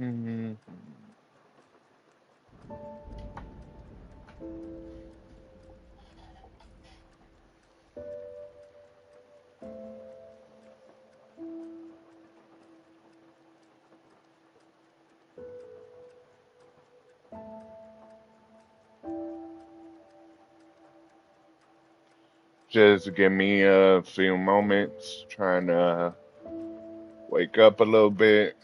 Mhm. Just give me a few moments, trying to wake up a little bit.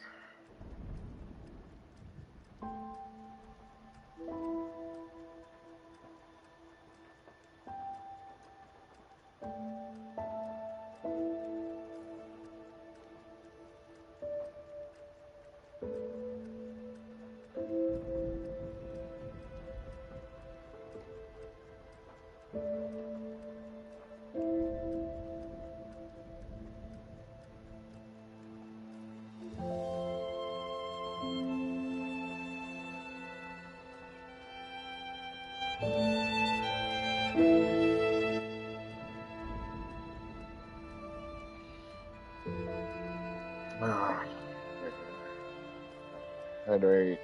Ah, headache.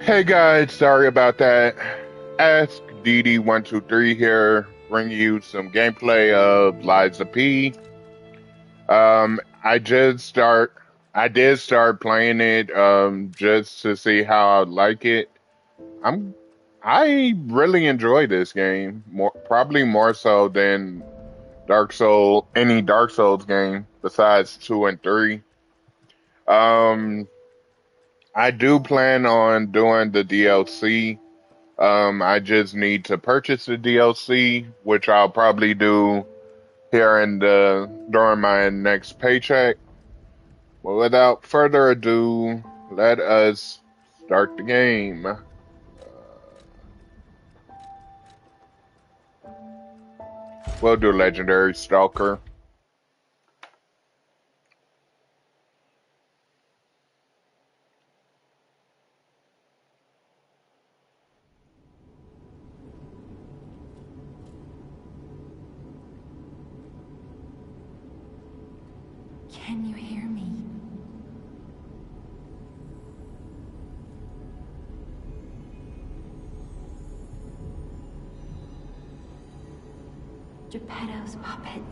Hey guys, sorry about that. Ask DD123 here, bring you some gameplay of Lies of P. Um, I just start, I did start playing it, just to see how I like it. I'm, I really enjoy this game, probably more so than any Dark Souls game besides 2 and 3. Um, I do plan on doing the DLC. I just need to purchase the DLC, which I'll probably do here during my next paycheck. Well, without further ado, let us start the game. We'll do Legendary Stalker. Can you hear me? Geppetto's puppet.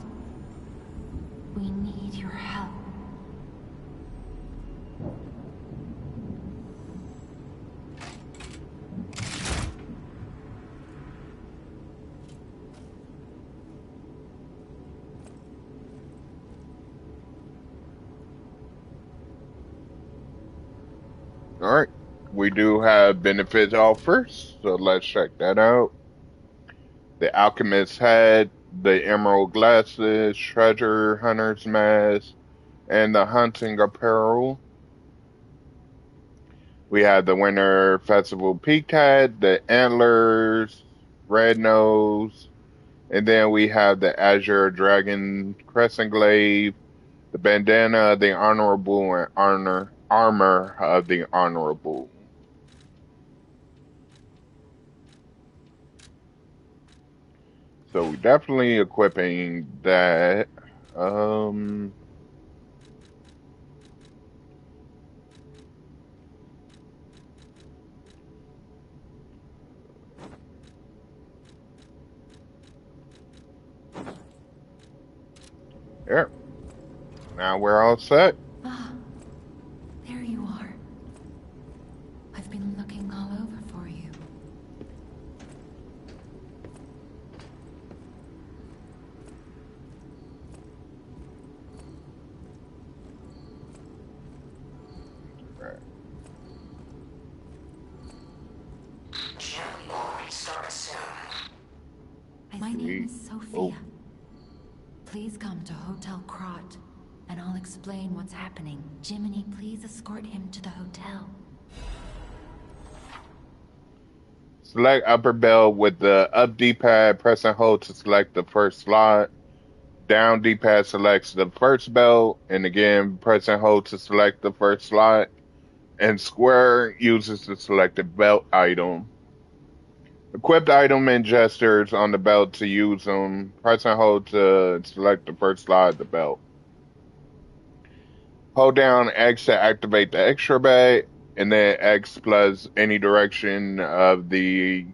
We need your help. Alright. We do have benefit offers, so let's check that out. The Alchemist's Hat, the Emerald Glasses, Treasure Hunter's Mask, and the Hunting Apparel. We have the Winter Festival Peak Hat, the Antlers, Red Nose, and then we have the Azure Dragon Crescent Glaive, the Bandana of the Honorable, and Armor of the Honorable. So we definitely equipping that. There. Now we're all set. Ah, there you are. I've been looking all over for you. Right. Jim, we will restart soon. My name is Sophia. Oh. Please come to Hotel Krot, and I'll explain what's happening. Jiminy, please escort him to the hotel. Select upper bell with the up D-pad. Press and hold to select the first slot. Down D-pad selects the first belt, and again press and hold to select the first slot. And square uses the selected belt item. Equipped item and gestures on the belt to use them. Press and hold to select the first slot of the belt. Hold down X to activate the extra bag, and then X plus any direction of the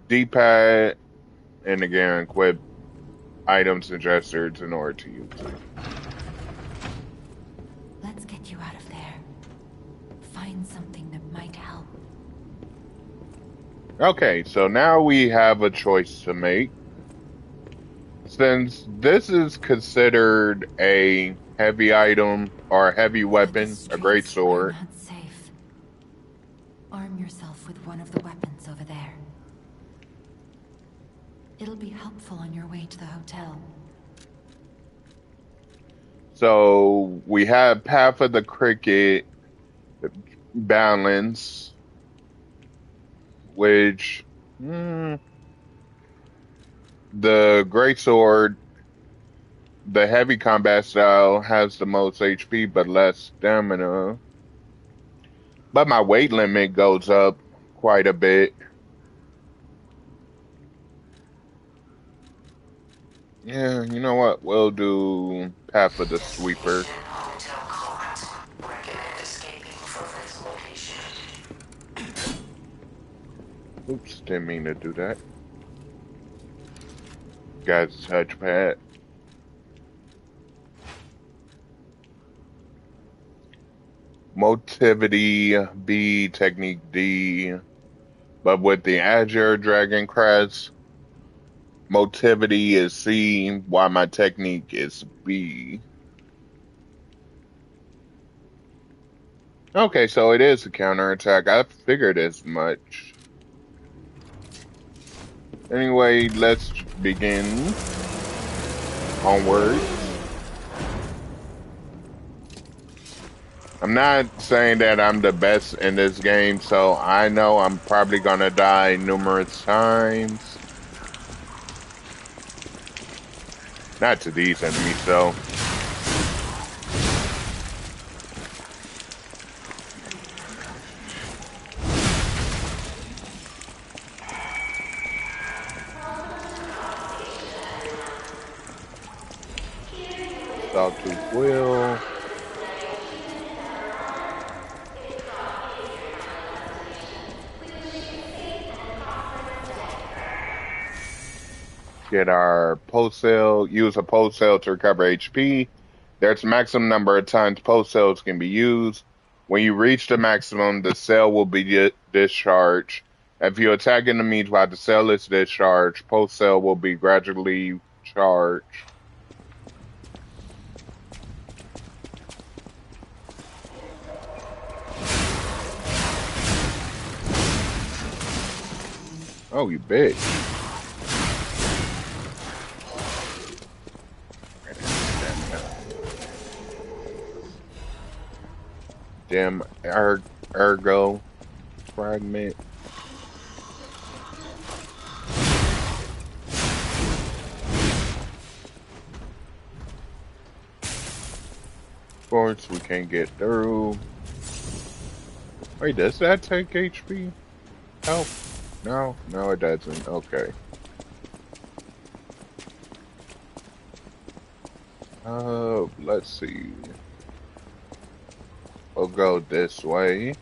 D-pad, and again equip items and gestures in order to use it. Let's get you out of there. Find something that might help. Okay, so now we have a choice to make. Since this is considered a heavy item or a heavy weapon, a great sword. Not safe. Arm yourself with one of the weapons over there. It'll be helpful on your way to the hotel. So we have Path of the Cricket, Balance, which the greatsword, the heavy combat style, has the most HP but less stamina. But my weight limit goes up quite a bit. Yeah, you know what? We'll do Path of the Sweeper. Oops, didn't mean to do that. Guy's touchpad. Motivity B, Technique D. But with the Azure Dragon Crest, Motivity is C, while my Technique is B. Okay, so it is a counterattack. I figured as much. Anyway, let's begin. Onward. I'm not saying that I'm the best in this game, so I know I'm probably gonna die numerous times. Not to these enemies, though. Sawtooth Will. Get our post cell, use a post cell to recover HP. There's a maximum number of times post cells can be used. When you reach the maximum, the cell will be discharged. If you attack enemies while the cell is discharged, post cell will be gradually charged. Oh, you bitch. Damn, ergo fragment. Of course, we can't get through. Wait, does that take HP? Help? No, no, it doesn't. Okay. Let's see. We'll go this way.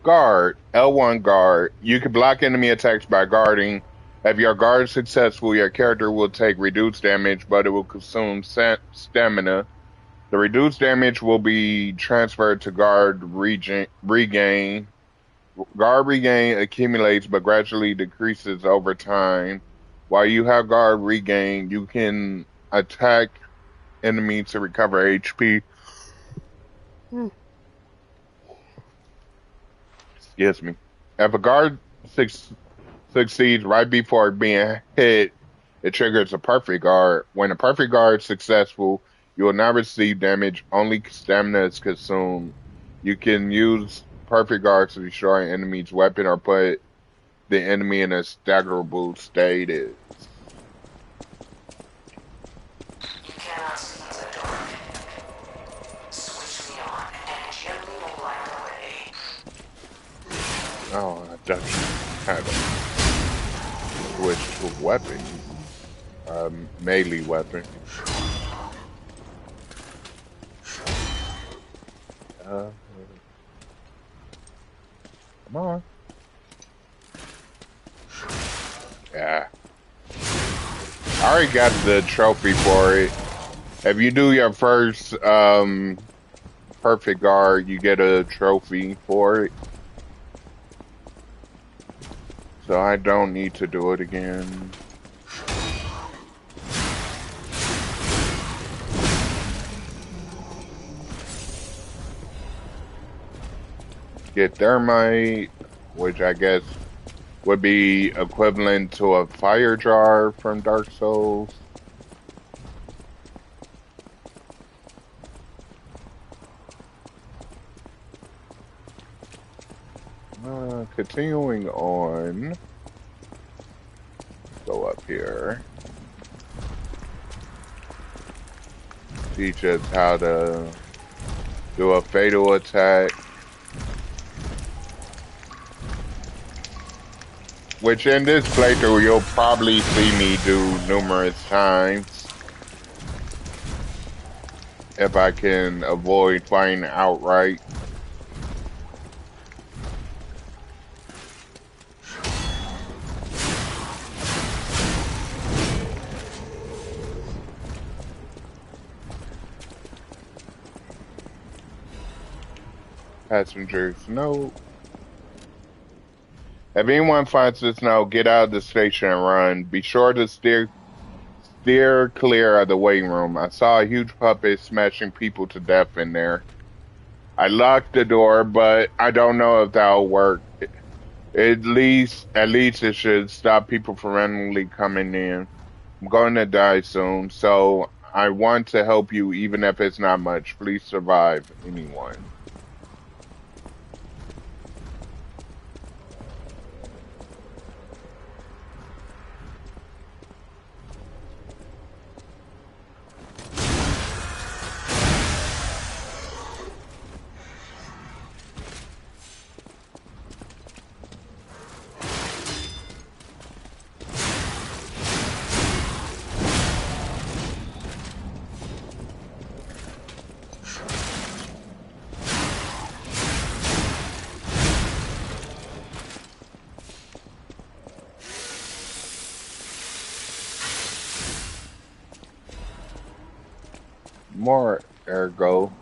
Guard. L1 guard. You can block enemy attacks by guarding. If your guard is successful, your character will take reduced damage, but it will consume stamina. The reduced damage will be transferred to guard regain. Guard regain accumulates but gradually decreases over time. While you have guard regain, you can attack enemies to recover HP. Excuse me. If a guard succeeds right before being hit, it triggers a perfect guard. When a perfect guard is successful, you will not receive damage, only stamina is consumed. You can use perfect guard to destroy an enemy's weapon or put the enemy in a staggerable status. You cannot see in the dark. Switch me on and gently will light the way. Oh, I don't have to switch to weapon. Melee weapon. Come on. Yeah. I already got the trophy for it. If you do your first perfect guard, you get a trophy for it. So I don't need to do it again. Get thermite, which I guess would be equivalent to a fire jar from Dark Souls. Continuing on. Go up here. Teach us how to do a fatal attack. Which in this playthrough you'll probably see me do numerous times. If I can avoid fighting outright. Passengers, no. If anyone finds this note, get out of the station and run. Be sure to steer clear of the waiting room. I saw a huge puppet smashing people to death in there. I locked the door, but I don't know if that'll work. At least it should stop people from randomly coming in. I'm going to die soon, so I want to help you even if it's not much. Please survive, anyone. More ergo.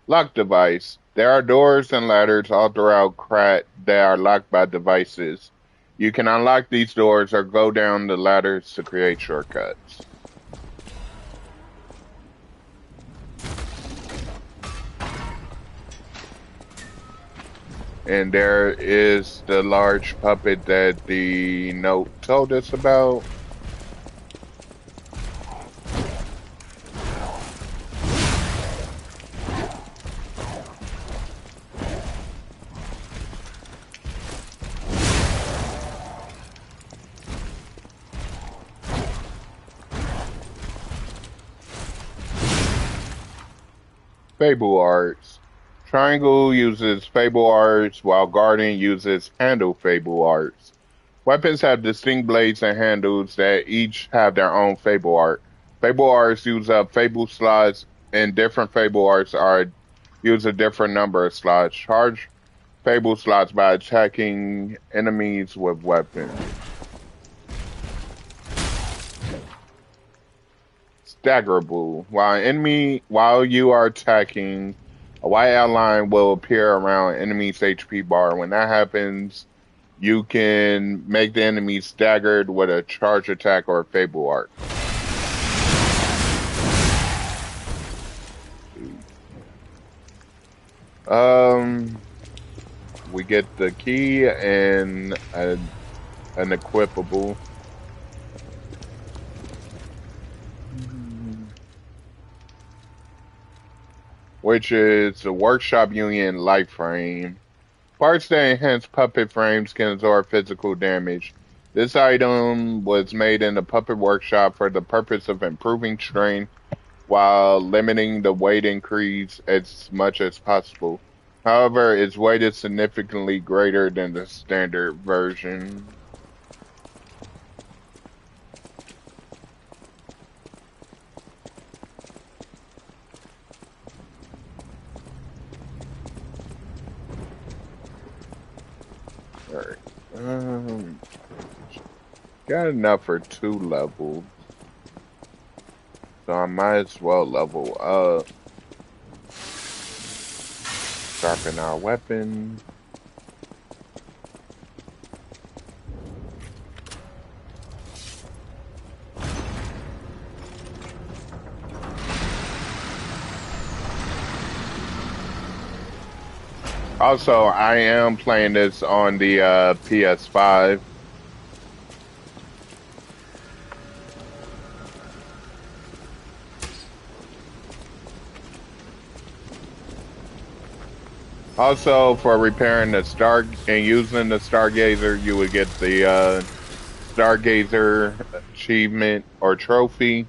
Lock device. There are doors and ladders all throughout Krat that are locked by devices. You can unlock these doors or go down the ladders to create shortcuts. And there is the large puppet that the note told us about. Fable arts. Triangle uses fable arts while Guardian uses handle fable arts. Weapons have distinct blades and handles that each have their own fable art. Fable arts use up fable slots, and different fable arts are use a different number of slots. Charge fable slots by attacking enemies with weapons. Staggerable. While you are attacking, a white outline will appear around enemy's HP bar. When that happens, you can make the enemy staggered with a charge attack or a fable art. We get the key and an equipable. Which is the Workshop Union Life Frame. Parts that enhance puppet frames can absorb physical damage. This item was made in the puppet workshop for the purpose of improving strength while limiting the weight increase as much as possible. However, its weight is significantly greater than the standard version. Alright. Got enough for 2 levels. So I might as well level up. Sharpen our weapon. Also, I am playing this on the PS5. Also, for repairing the star and using the Stargazer, you would get the Stargazer achievement or trophy.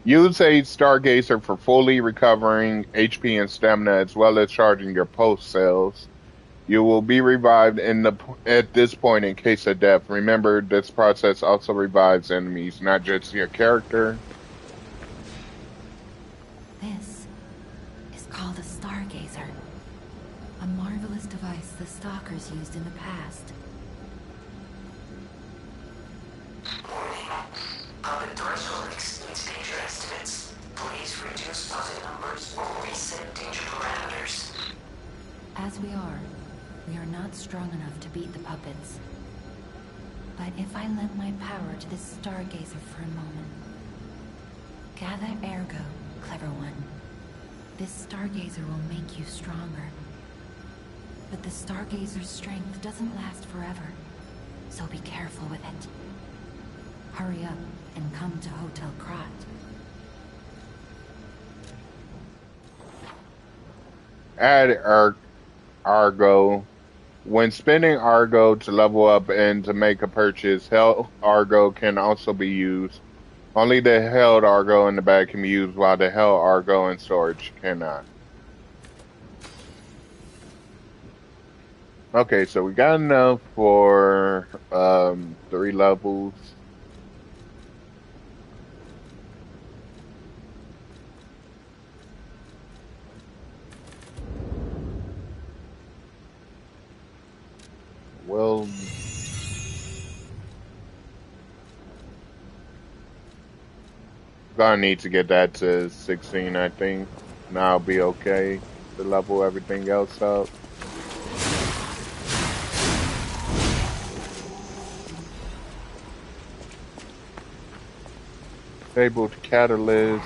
Use a Stargazer for fully recovering HP and stamina, as well as charging your pulse cells. You will be revived at this point in case of death. Remember, this process also revives enemies, not just your character. This is called a Stargazer. A marvelous device the Stalkers used in the past. Warning. Puppet threshold exceeds danger estimates. Please reduce puppet numbers or reset danger parameters. As we are not strong enough to beat the puppets. But if I lend my power to this Stargazer for a moment. Gather ergo, clever one. This Stargazer will make you stronger. But the Stargazer's strength doesn't last forever, so be careful with it. Hurry up and come to Hotel Krat. Add Argo. When spending Argo to level up and to make a purchase, Held Argo can also be used. Only the Held Argo in the bag can be used, while the Held Argo in storage cannot. Okay, so we got enough for 3 levels. Well, Gonna need to get that to 16, I think. Now I'll be okay to level everything else up. Fabled Catalyst.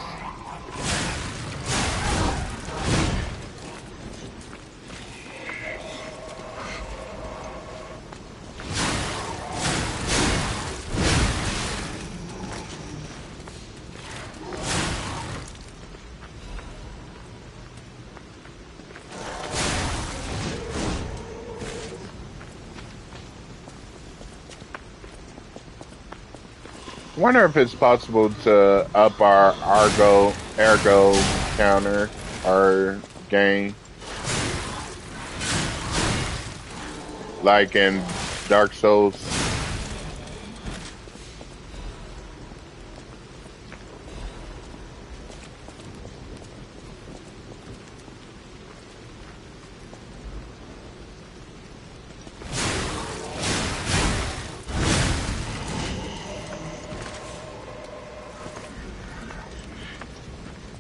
I wonder if it's possible to up our ergo counter or gain like in Dark Souls.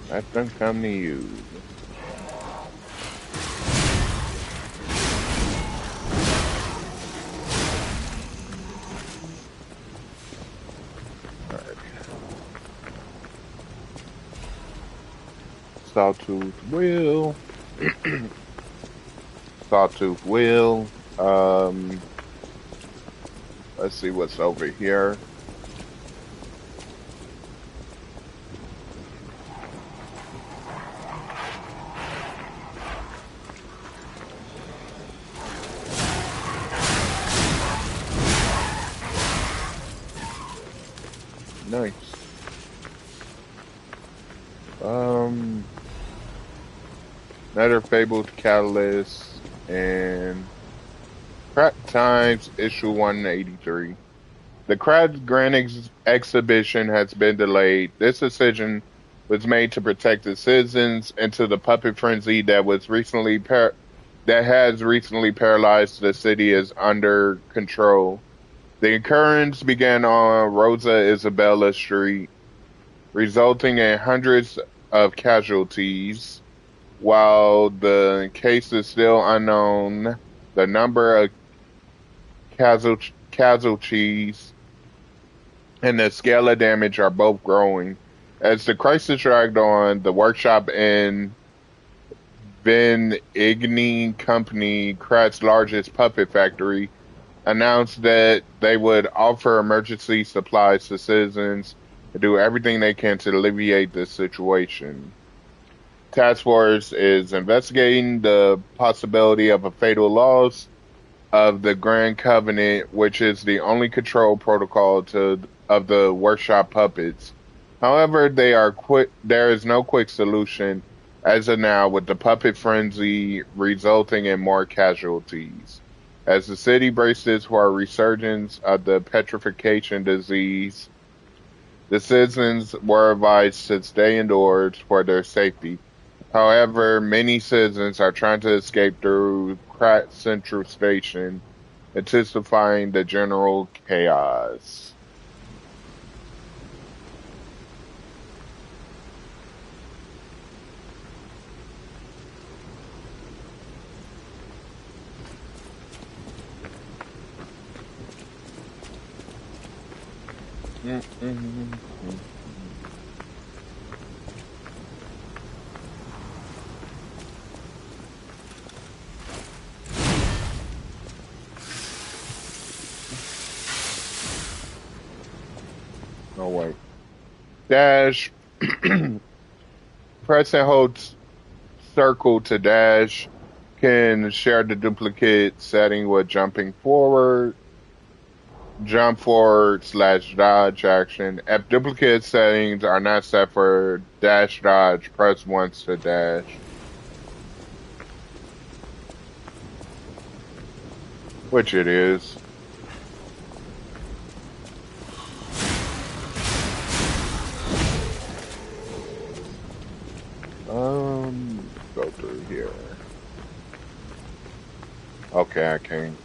That doesn't come to you. Sawtooth Will. Sawtooth Will. Let's see what's over here. Nice. Another Fabled Catalyst and Crack Times issue 183. The Crab Grand exhibition has been delayed. This decision was made to protect the citizens into the puppet frenzy that was recently that has recently paralyzed the city is under control. The occurrence began on Rosa Isabella Street, resulting in hundreds of casualties. While the case is still unknown, the number of casualties and the scale of damage are both growing. As the crisis dragged on, the workshop in Venigni Company, Krat's largest puppet factory, announced that they would offer emergency supplies to citizens and do everything they can to alleviate the situation. Task Force is investigating the possibility of a fatal loss of the Grand Covenant, which is the only control protocol of the workshop puppets. However, there is no quick solution as of now, with the puppet frenzy resulting in more casualties. As the city braces for a resurgence of the petrification disease, the citizens were advised to stay indoors for their safety. However, many citizens are trying to escape through Krat Central Station, intensifying the general chaos. Oh wait. Dash. Press and hold circle to dash. Can share the duplicate setting with jumping forward. Jump forward / dodge action. If duplicate settings are not set for dash dodge, press once to dash. Which it is. Go through here. Okay, I can't.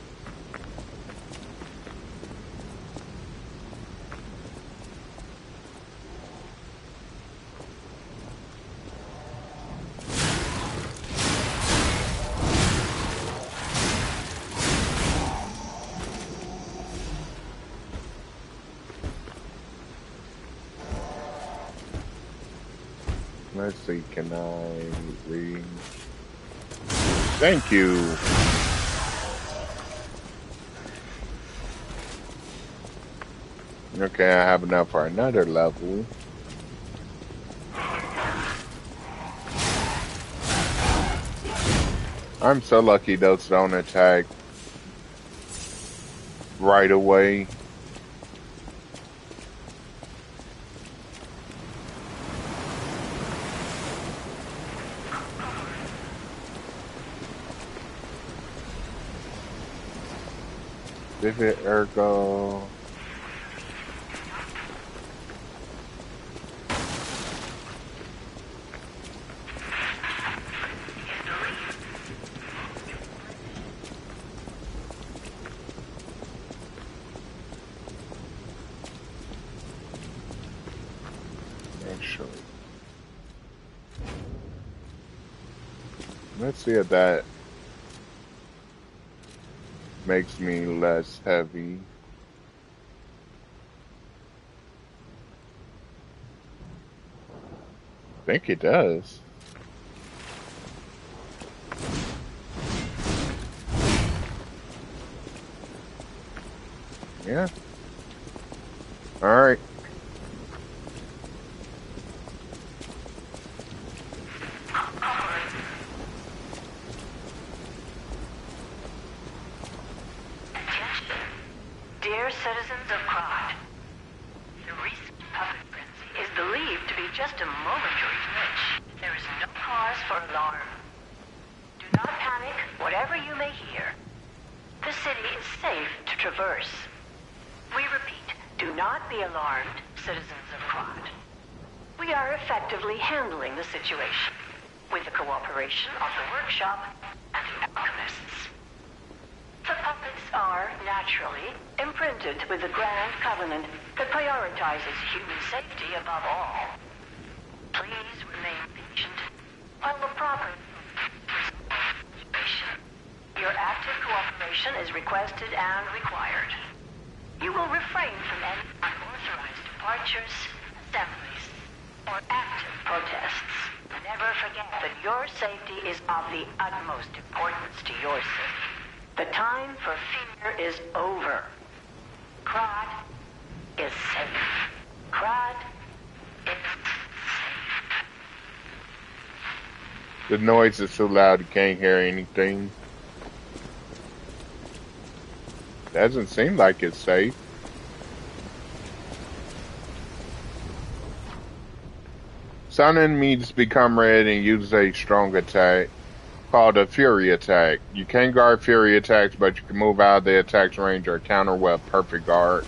Let's see, can I read? Thank you. Okay, I have enough for another level. I'm so lucky those don't attack right away. Vivid ergo. Actually, let's see if that makes me less heavy. I think it does. Yeah. All right. Dear citizens of Krod, the recent puppet frenzy is believed to be just a momentary glitch. There is no cause for alarm. Do not panic, whatever you may hear. The city is safe to traverse. We repeat, do not be alarmed, citizens of Krod. We are effectively handling the situation, with the cooperation of the workshop and the alchemists. The puppets are, naturally, imprinted with the grand covenant that prioritizes human safety above all. Please remain patient while the proper situation. Your active cooperation is requested and required. You will refrain from any unauthorized departures, assemblies, or active protests. Never forget that your safety is of the utmost importance to your city. The time for fear is over. Krod is safe. Krod is safe. The noise is so loud you can't hear anything. Doesn't seem like it's safe. Some enemies become red and use a strong attack called a Fury attack. You can guard Fury attacks, but you can move out of the attack's range or counter with perfect guard.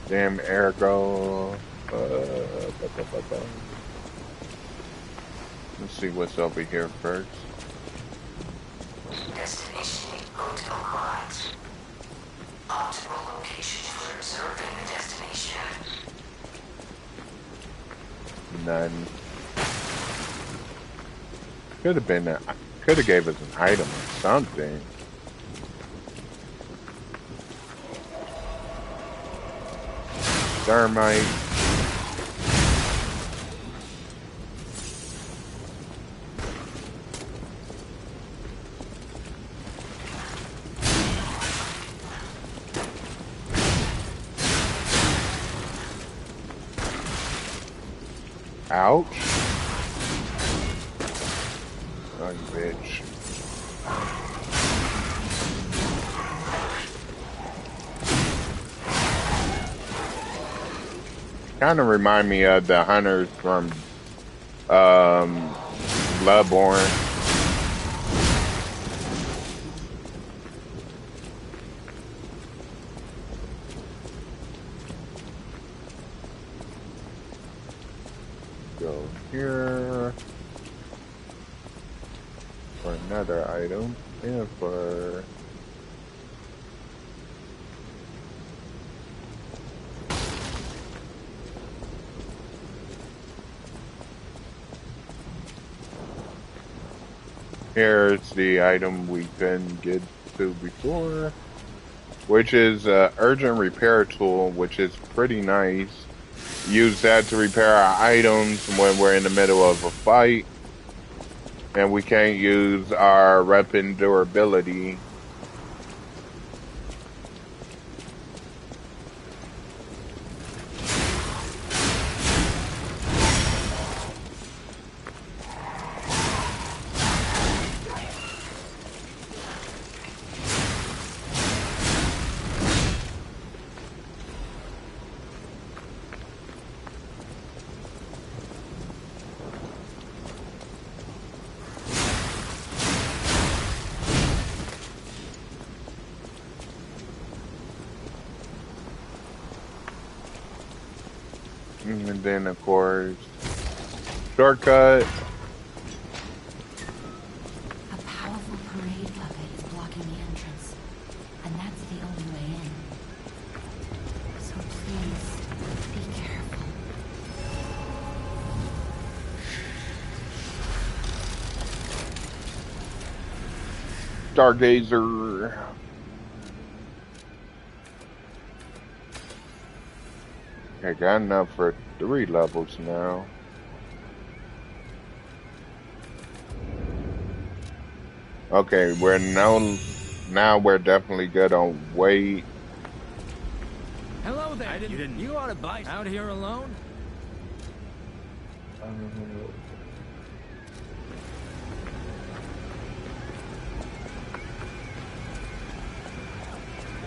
Damn ergo. Let's see what's over here first. Destination Hotel Krod. Optimal location for observing the destination. None. Could have been could have gave us an item or something. Thermite. Ouch. Oh, you bitch. Kind of remind me of the hunters from Bloodborne. Go here for another item and for Here's the item we couldn't get to before, which is a urgent repair tool, which is pretty nice. Use that to repair our items when we're in the middle of a fight, and we can't use our weapon durability. And then, of course, shortcut. A powerful parade puppet is blocking the entrance, and that's the only way in. So please, be careful. Stargazer. I got enough for 3 levels now. Okay, now we're definitely good on weight. Hello there. You ought to bite out here alone?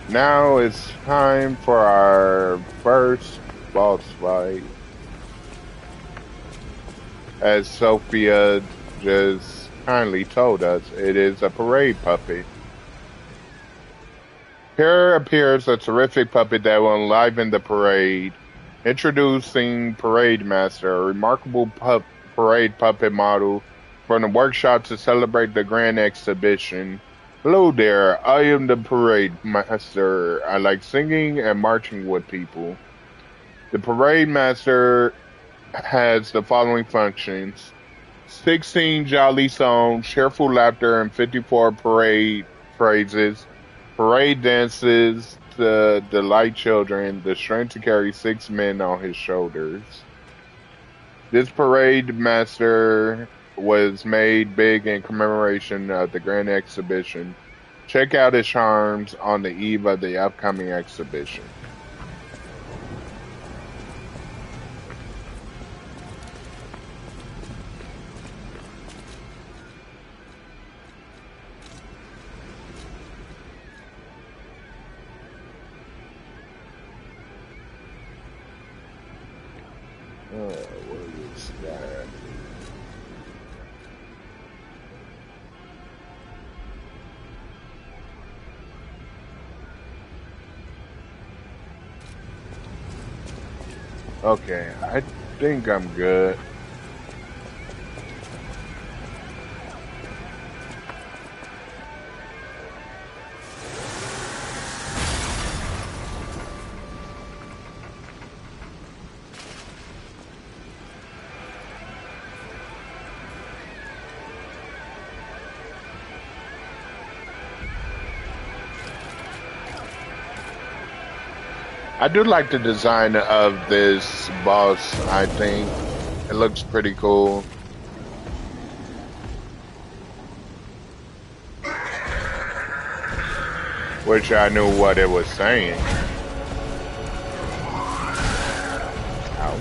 Now it's time for our first boss fight. As Sophia just kindly told us, it is a parade puppet. Here appears a terrific puppet that will enliven the parade. Introducing Parade Master, a remarkable parade puppet model from the workshop to celebrate the grand exhibition. Hello there, I am the Parade Master. I like singing and marching with people. The Parade Master has the following functions: 16 jolly songs, cheerful laughter, and 54 parade phrases, parade dances to delight children, the strength to carry 6 men on his shoulders. This Parade Master was made big in commemoration of the Grand Exhibition. Check out his charms on the eve of the upcoming exhibition. What is that? Okay, I think I'm good. I do like the design of this boss, I think. It looks pretty cool. Wish I knew what it was saying. Ow.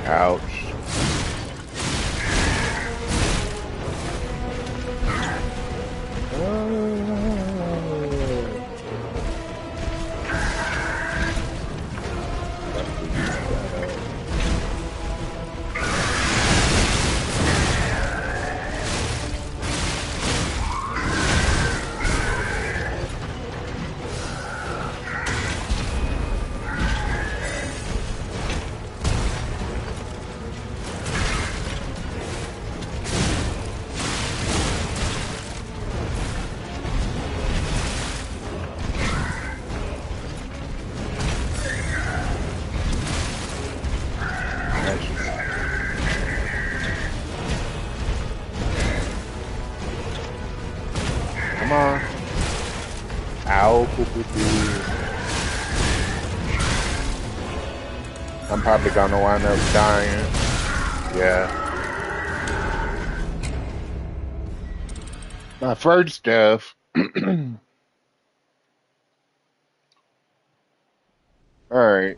Ouch. Ow. I'm probably gonna wind up dying. Yeah. My first death. Alright.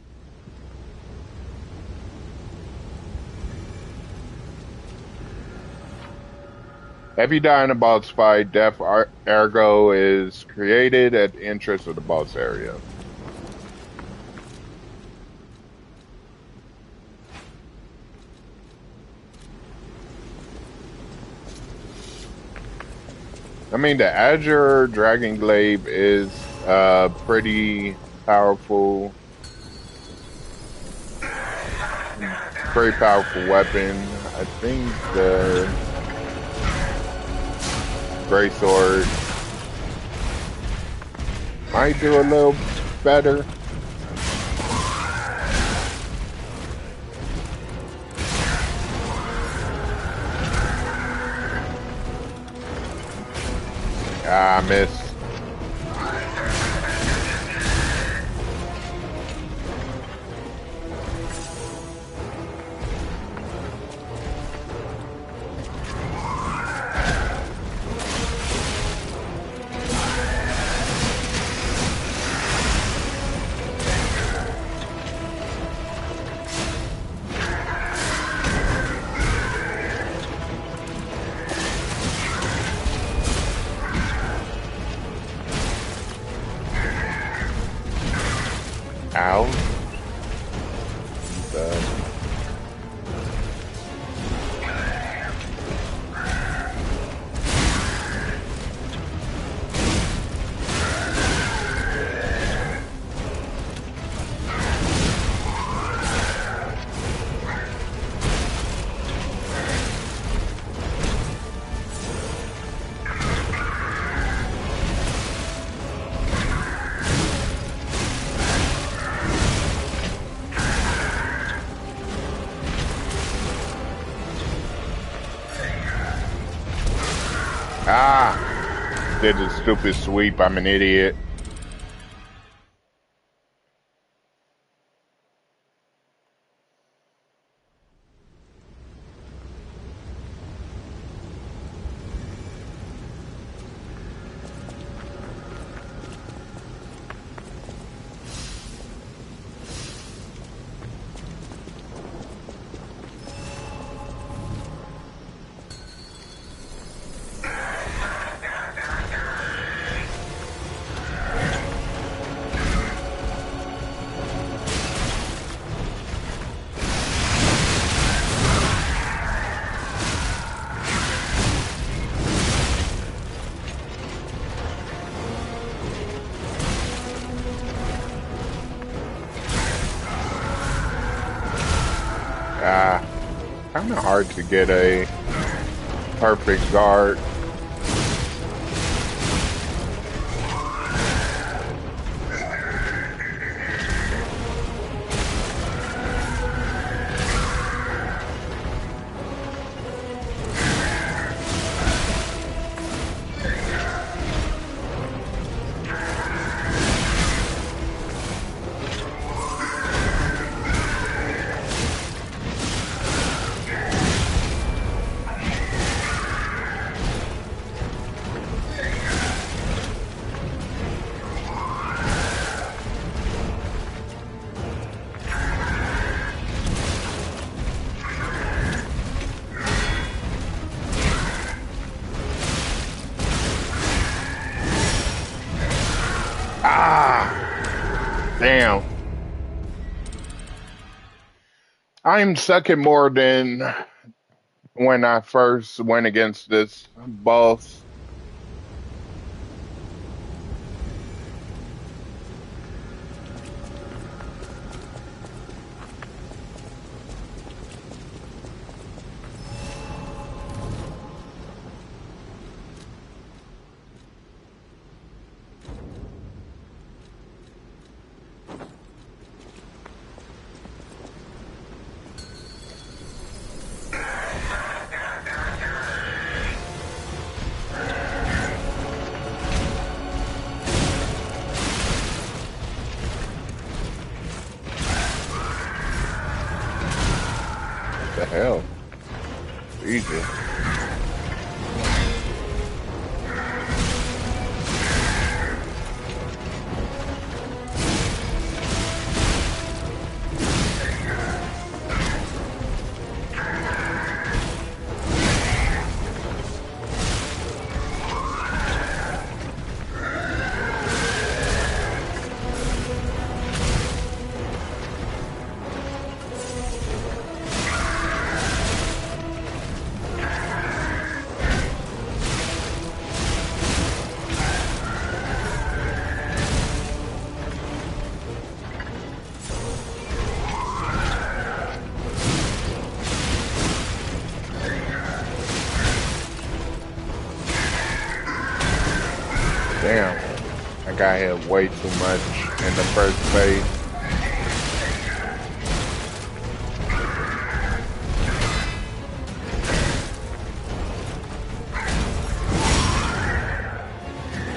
If you die in a boss fight, death ergo is created at the entrance of the boss area. I mean, the Azure Dragon Glaive is a pretty powerful weapon. I think the Greatsword might do a little better. Ah, I missed. Ow. Ah, did the stupid sweep. I'm an idiot. Kind of hard to get a perfect guard. Damn. I'm sucking more than when I first went against this boss. Damn, I got hit way too much in the first phase.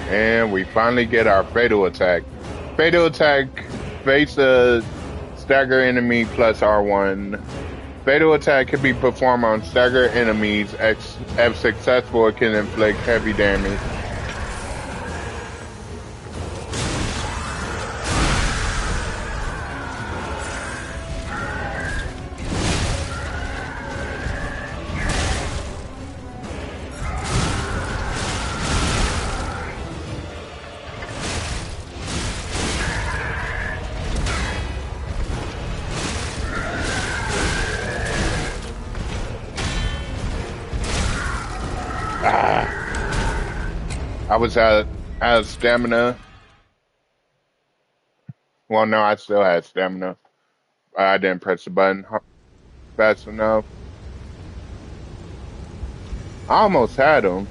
And we finally get our fatal attack. Fatal attack, face a stagger enemy plus R1. Fatal attack can be performed on stagger enemies. If successful, it can inflict heavy damage. I was out of stamina. Well, no, I still had stamina. I didn't press the button fast enough. I almost had him.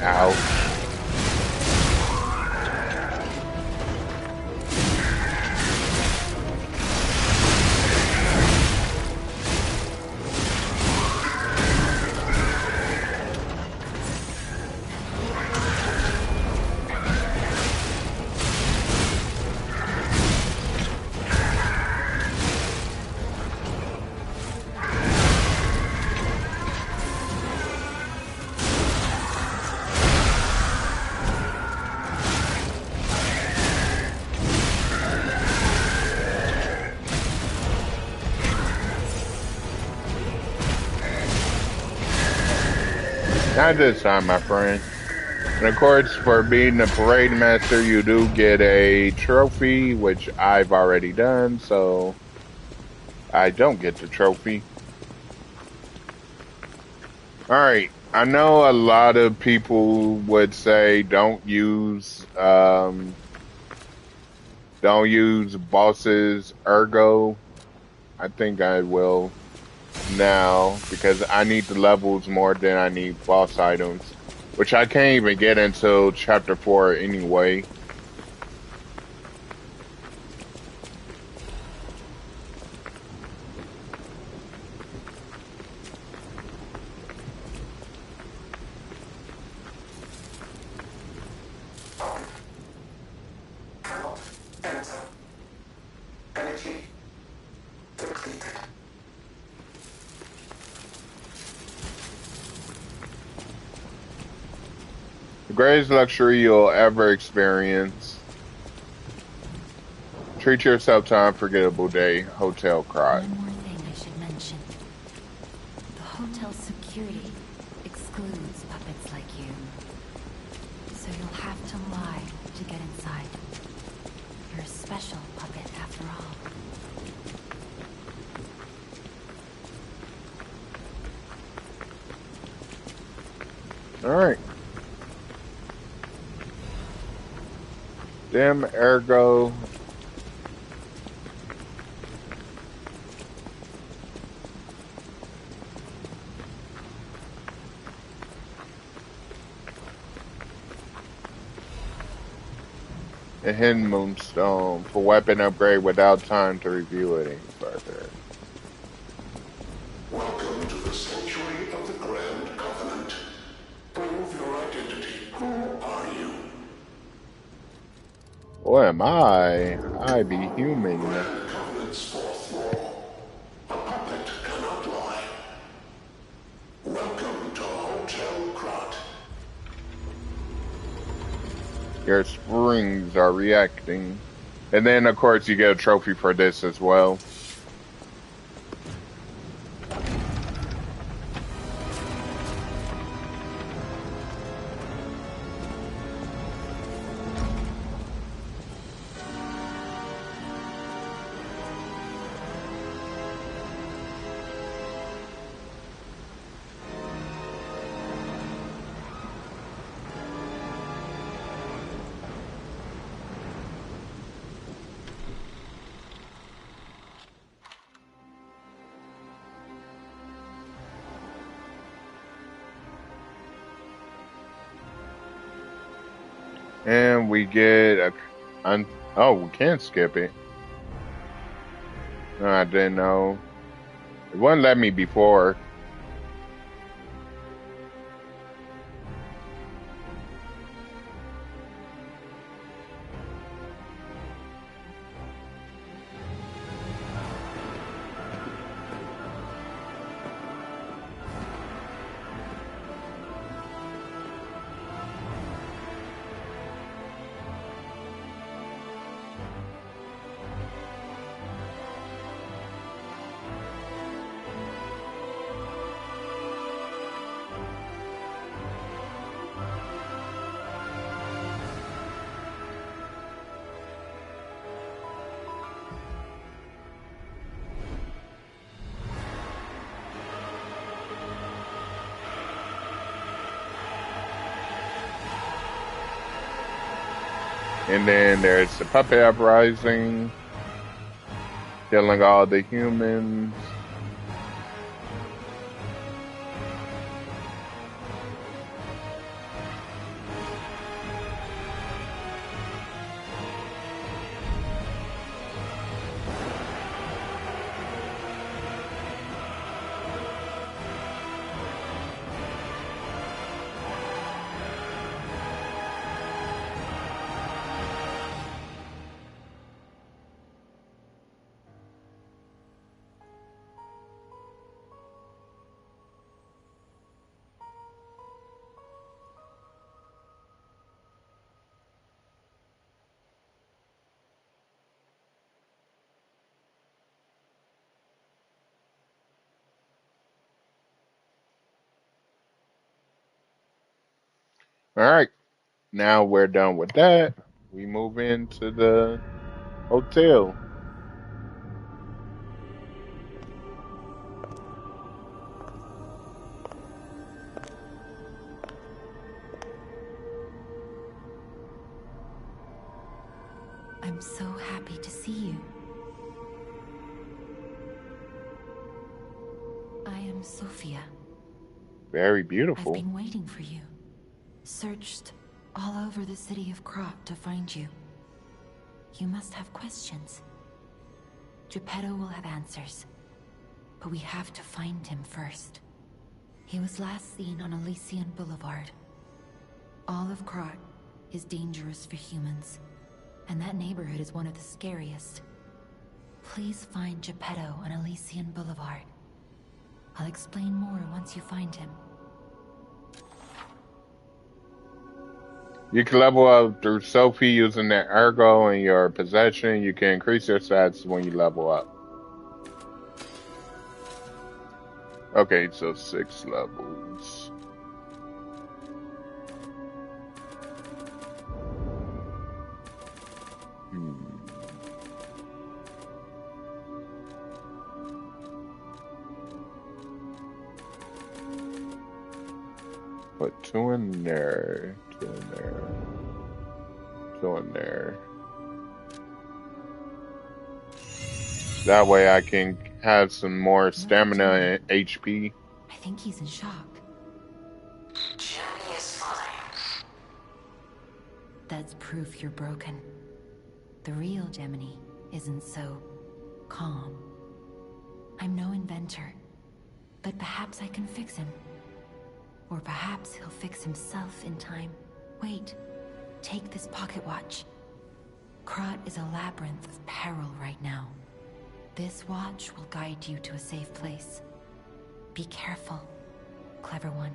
Ow. Not this time, my friend. And of course, for being the parade master, you do get a trophy, which I've already done, so I don't get the trophy. Alright, I know a lot of people would say don't use bosses ergo. I think I will now because I need the levels more than I need boss items, which I can't even get until chapter 4 anyway. The greatest luxury you'll ever experience. Treat yourself to an unforgettable day. Hotel Cry. One more thing I should mention. The hotel's security excludes puppets like you. So you'll have to lie to get inside. You're a special puppet after all. Alright. Dim ergo. A hidden moonstone for weapon upgrade without time to review it any further. Welcome to the sanctuary of the Grand Covenant. Prove your identity. Who are you? What am I? I be human. Grand Covenant's fourth law. A puppet cannot lie. Welcome to Hotel Krat. Your springs are reacting. And then, of course, you get a trophy for this as well. And we get a... oh, we can't skip it. No, I didn't know. It wouldn't let me before. And then there's the puppet uprising, killing all the humans. All right, now we're done with that. We move into the hotel. I'm so happy to see you. I am Sophia. Very I've beautiful. been waiting for you. Searched all over the city of Krot to find you. You must have questions. Geppetto will have answers. But we have to find him first. He was last seen on Elysian Boulevard. All of Krot is dangerous for humans, and that neighborhood is one of the scariest. Please find Geppetto on Elysian Boulevard. I'll explain more once you find him. You can level up through Sophie using the ergo in your possession. You can increase your stats when you level up. Okay, so 6 levels. Put 2 in there, 2 in there, 2 in there. That way I can have some more stamina and HP. I think he's in shock. Jimmy is fine. That's proof you're broken. The real Gemini isn't so calm. I'm no inventor, but perhaps I can fix him. Or perhaps he'll fix himself in time. Wait, take this pocket watch. Krot is a labyrinth of peril right now. This watch will guide you to a safe place. Be careful, clever one.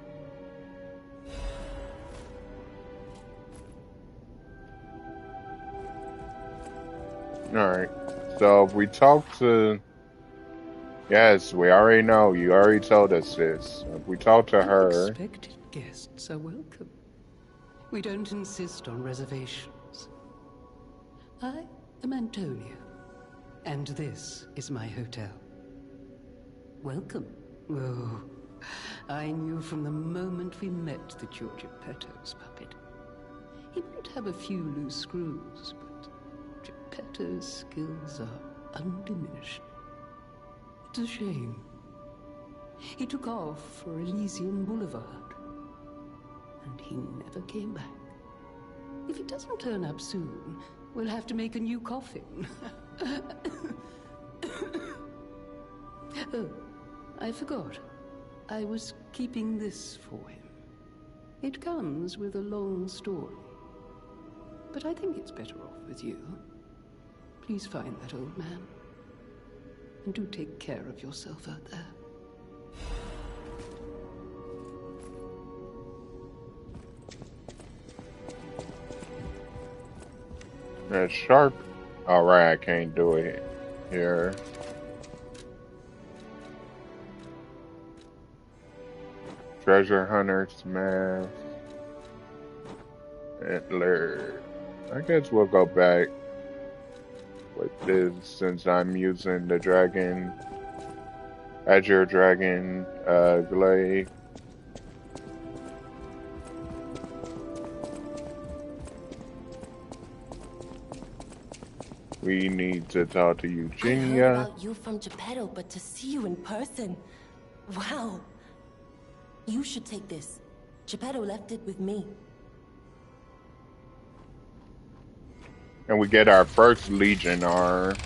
Alright, so if we talk to... Yes, we already know. You already told us this. If we talk to her... Unexpected guests are welcome. We don't insist on reservations. I am Antonia, and this is my hotel. Welcome. Oh, I knew from the moment we met that you're Geppetto's puppet. He might have a few loose screws, but Geppetto's skills are undiminished. It's a shame. He took off for Elysian Boulevard, and he never came back. If it doesn't turn up soon, we'll have to make a new coffin. Oh, I forgot. I was keeping this for him. It comes with a long story. But I think it's better off with you. Please find that old man. And do take care of yourself out there. That's sharp. Alright, I can't do it here. Treasure Hunter's Mask. Antler. I guess we'll go back with this since I'm using the dragon. Azure Dragon Glade. We need to talk to I Eugenia. heard about you from Geppetto, but to see you in person. Wow. You should take this. Geppetto left it with me. And we get our first Legion arm.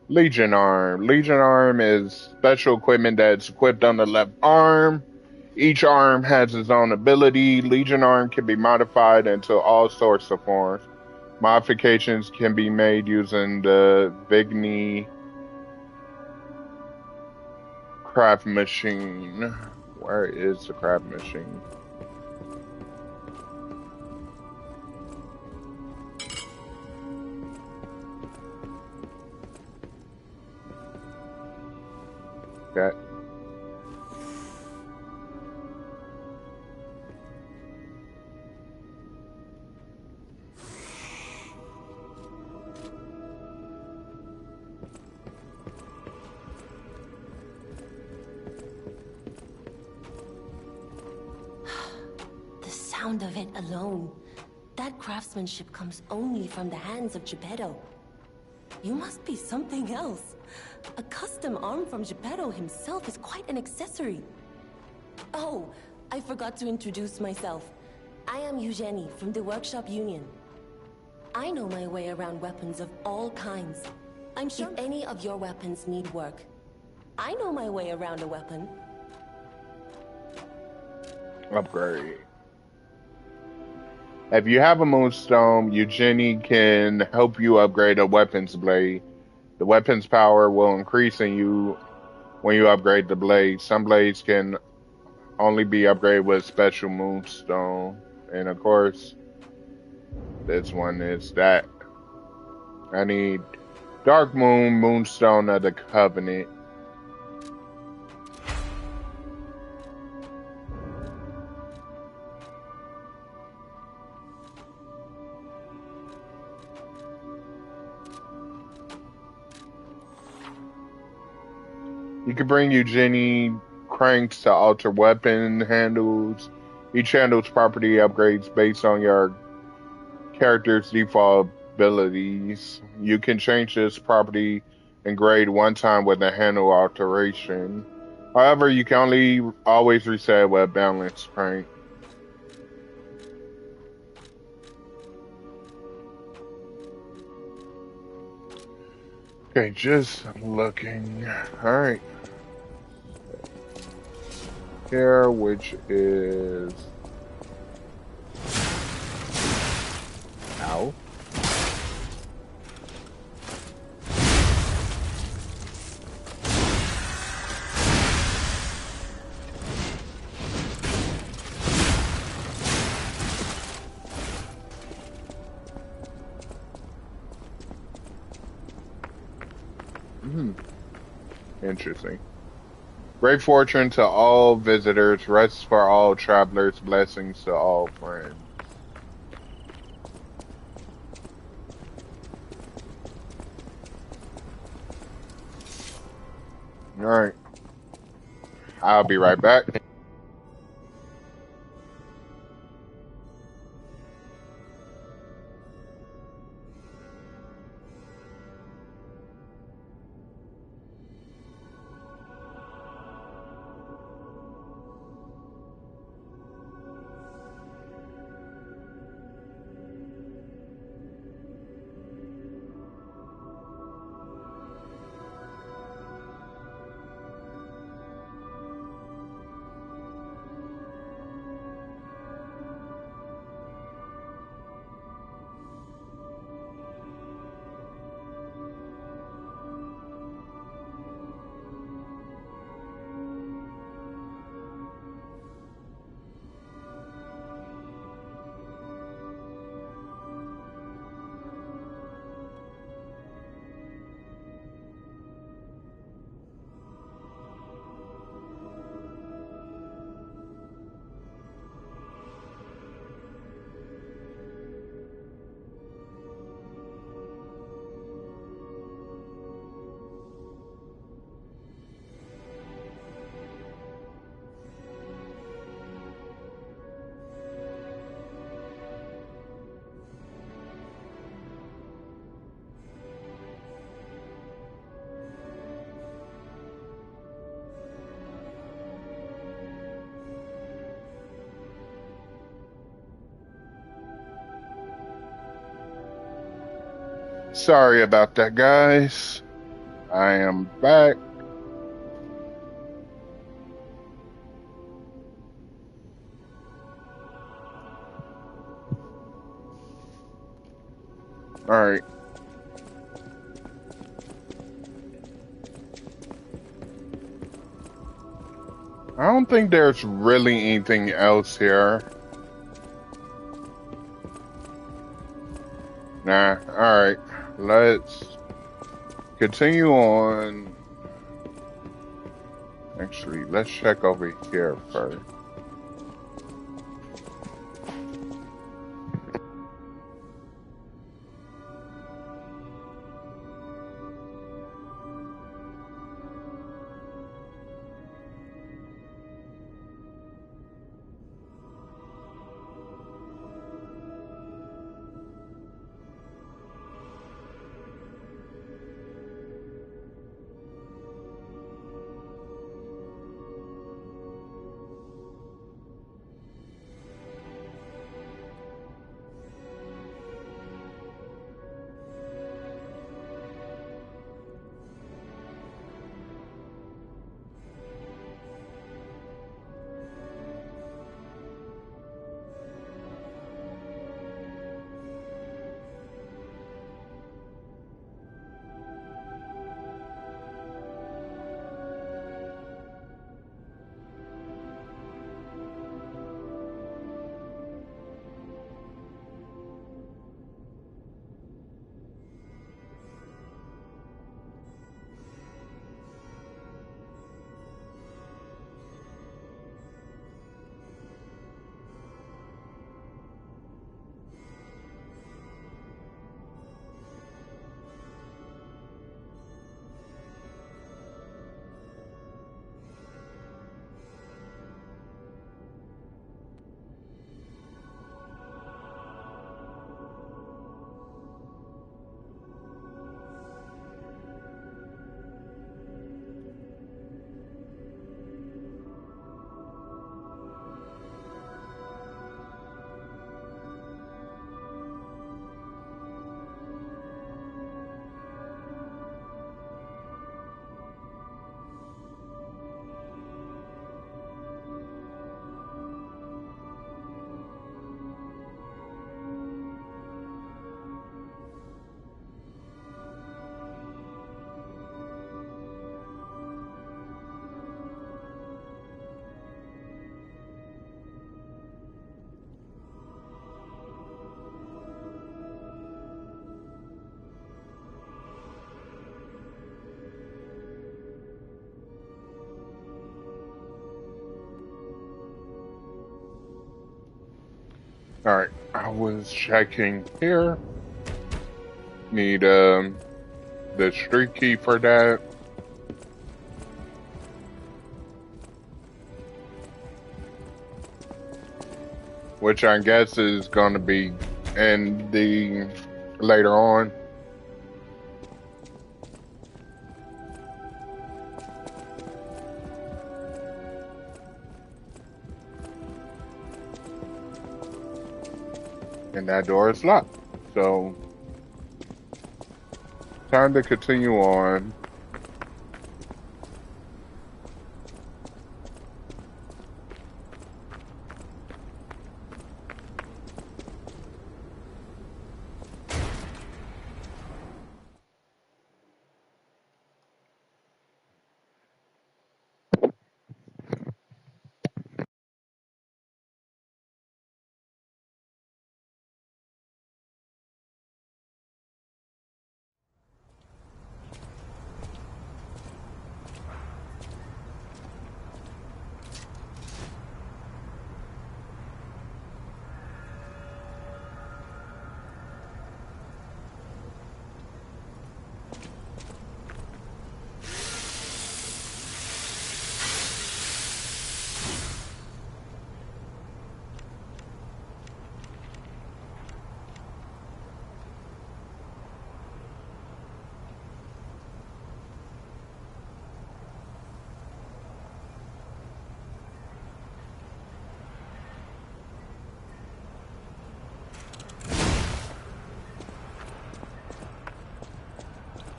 Legion arm. Legion arm is special equipment that's equipped on the left arm. Each arm has its own ability. Legion arm can be modified into all sorts of forms. Modifications can be made using the Vigny craft machine. Where is the craft machine? Okay. The sound of it alone. That craftsmanship comes only from the hands of Geppetto. You must be something else. A custom arm from Geppetto himself is quite an accessory. Oh, I forgot to introduce myself. I am Eugenie from the Workshop Union. I know my way around weapons of all kinds. I'm sure if any of your weapons need work, I know my way around a weapon. Upgrade. If you have a moonstone, Eugenie can help you upgrade a weapons blade. The weapon's power will increase in you when you upgrade the blade. Some blades can only be upgraded with special moonstone. And of course, this one is that. I need Dark Moon, Moonstone of the Covenant. You can bring Eugenie cranks to alter weapon handles. Each handle's property upgrades based on your character's default abilities. You can change this property and grade one time with a handle alteration. However, you can only always reset with a balance crank. Okay, just looking. Alright. Here, which is... Ow. Interesting. Great fortune to all visitors, rest for all travelers, blessings to all friends. Alright. I'll be right back. Sorry about that, guys. I am back. All right. I don't think there's really anything else here. Nah. All right. Let's continue on. Actually, let's check over here first. All right. I was checking here. Need the street key for that. Which I guess is going to be in the later on. And that door is locked. So, time to continue on.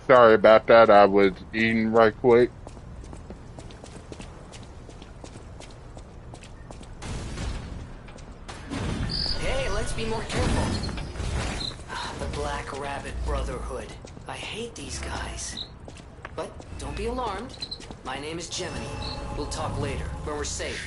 Sorry about that. I was eating right quick. Hey, let's be more careful. The Black Rabbit Brotherhood. I hate these guys. But don't be alarmed. My name is Gemini. We'll talk later, when we're safe.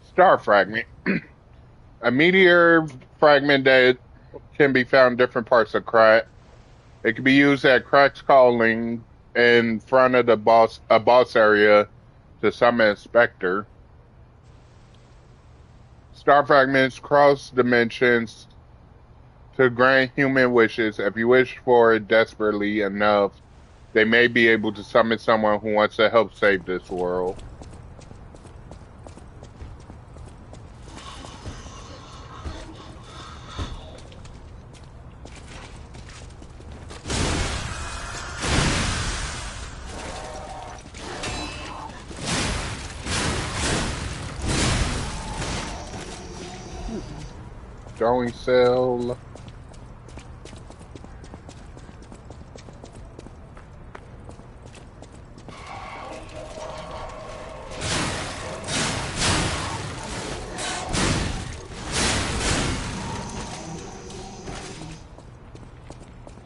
Star fragment. A meteor fragment that can be found in different parts of Krat. It can be used at Krat's calling in front of the boss area to summon a specter. Star fragments cross dimensions to grant human wishes. If you wish for it desperately enough, they may be able to summon someone who wants to help save this world. Drawing cell.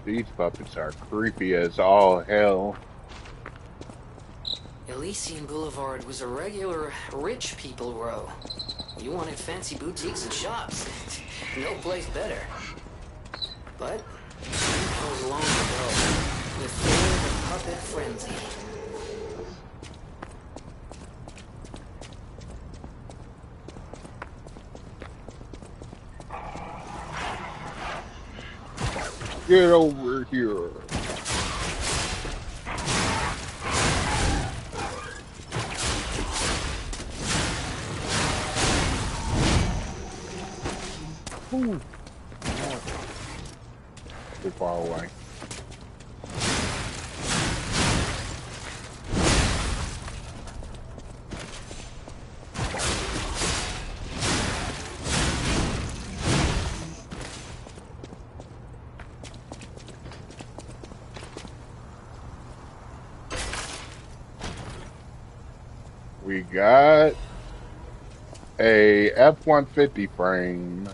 These puppets are creepy as all hell. Elysian Boulevard was a regular rich people row. You wanted fancy boutiques and shops. No place better. But that was long ago. Before the puppet frenzy. Get over here. Ooh. Too far away. We got a F-150 frame.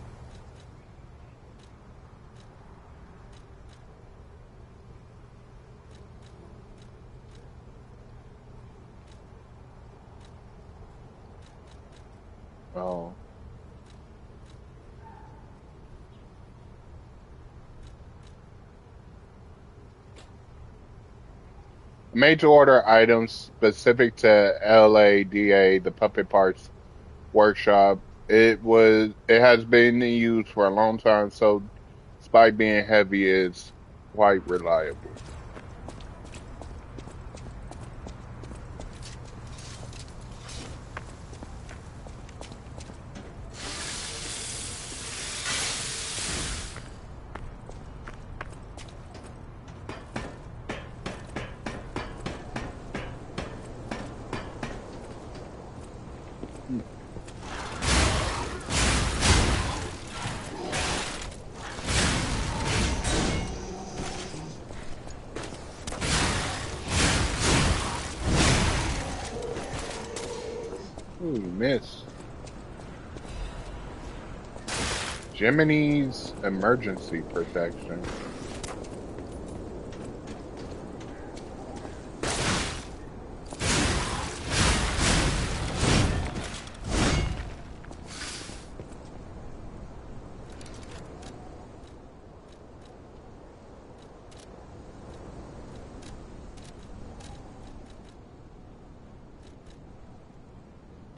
Oh. Made to order items specific to LADA, the Puppet Parts Workshop. It has been in use for a long time, so despite being heavy, it's quite reliable. Ooh, miss. Gemini's emergency protection.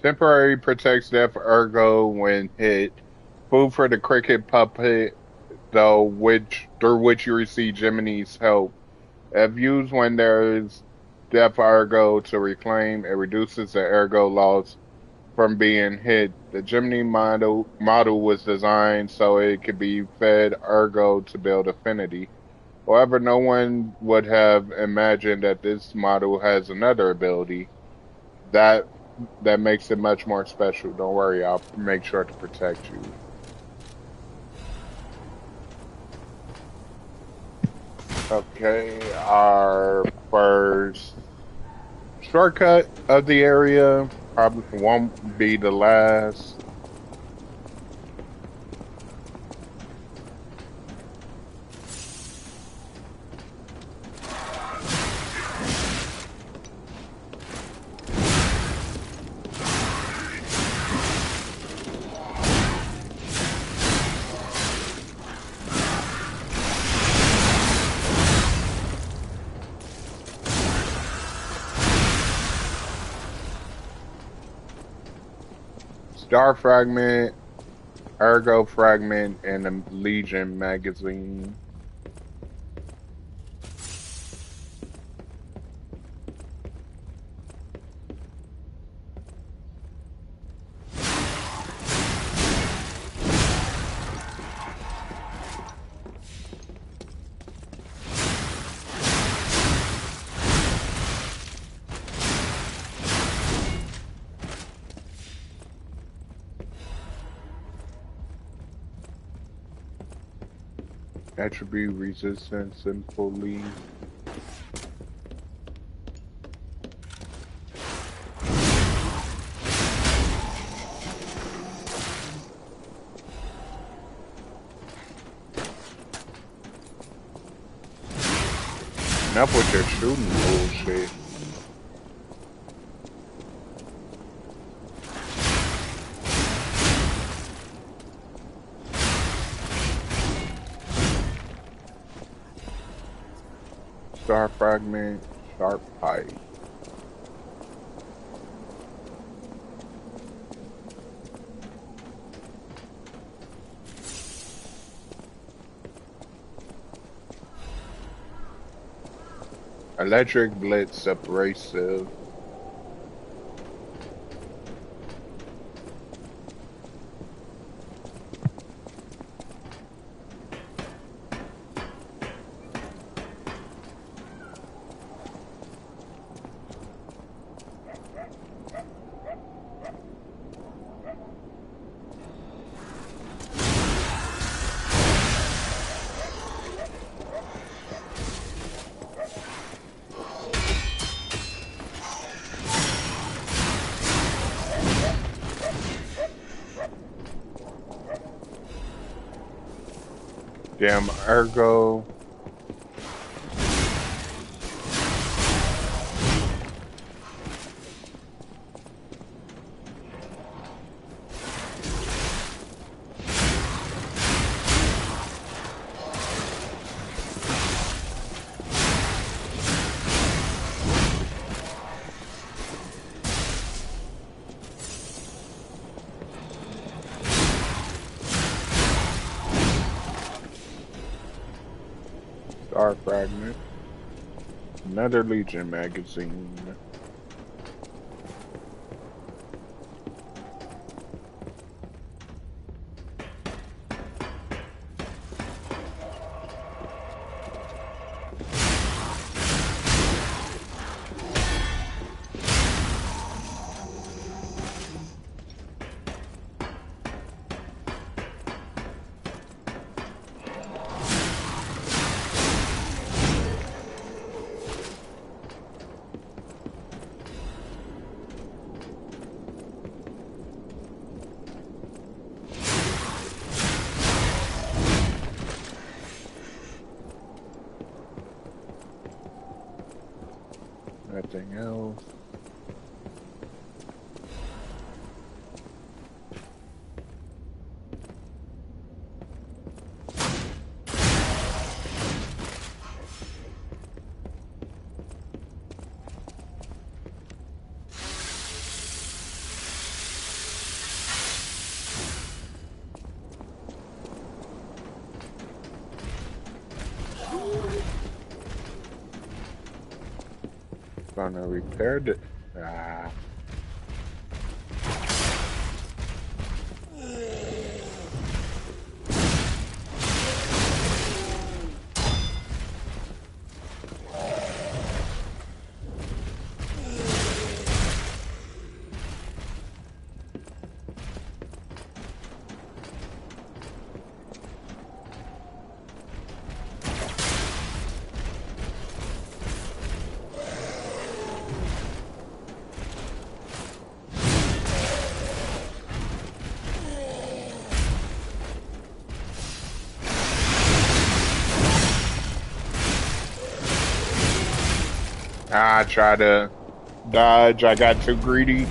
Temporary protects death ergo when hit. Food for the cricket puppet, though, through which you receive Gemini's help. If used when there is death ergo to reclaim, it reduces the ergo loss from being hit. The Gemini model was designed so it could be fed ergo to build affinity. However, no one would have imagined that this model has another ability that that makes it much more special. Don't worry, I'll make sure to protect you. Okay, our first shortcut of the area probably won't be the last. Star Fragment, Ergo Fragment, and a Legion magazine. Attribute resistance and fully. Enough with your shooting bullshit. Star Fragment, Sharp Pipe. Electric Blitz Abrasive. Damn Ergo. Star Fragment. Another Legion magazine. Nothing else. Gonna repair the I try to dodge. I got too greedy.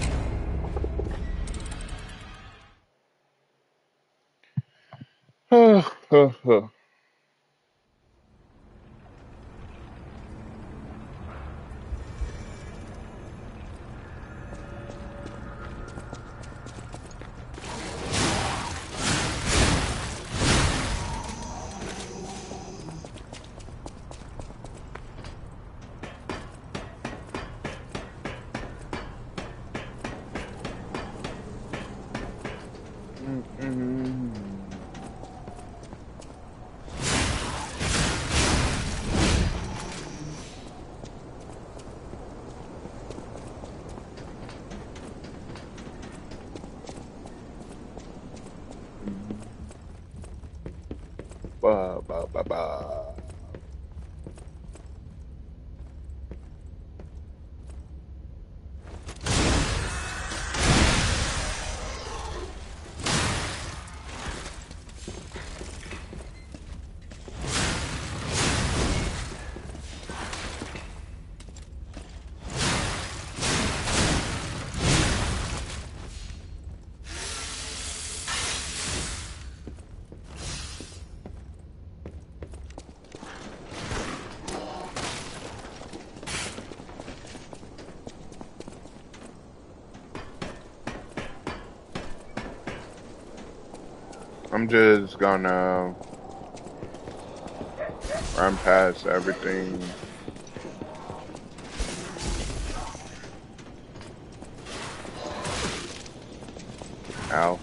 Ba, ba, ba, ba. I'm just gonna run past everything. Ow.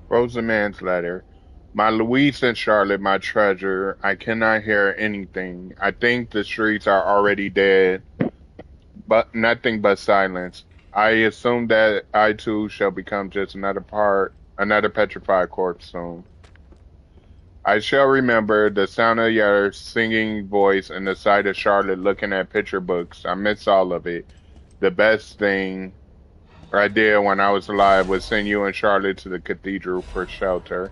Frozen Man's letter. My Louise and Charlotte, my treasure. I cannot hear anything. I think the streets are already dead, but nothing but silence. I assume that I too shall become just another petrified corpse soon. I shall remember the sound of your singing voice and the sight of Charlotte looking at picture books. I miss all of it. The best thing I did when I was alive was send you and Charlotte to the cathedral for shelter.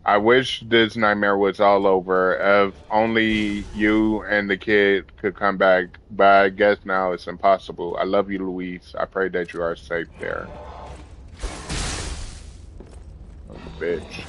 I wish this nightmare was all over. If only you and the kid could come back, but I guess now it's impossible. I love you, Louise. I pray that you are safe there. Oh, bitch.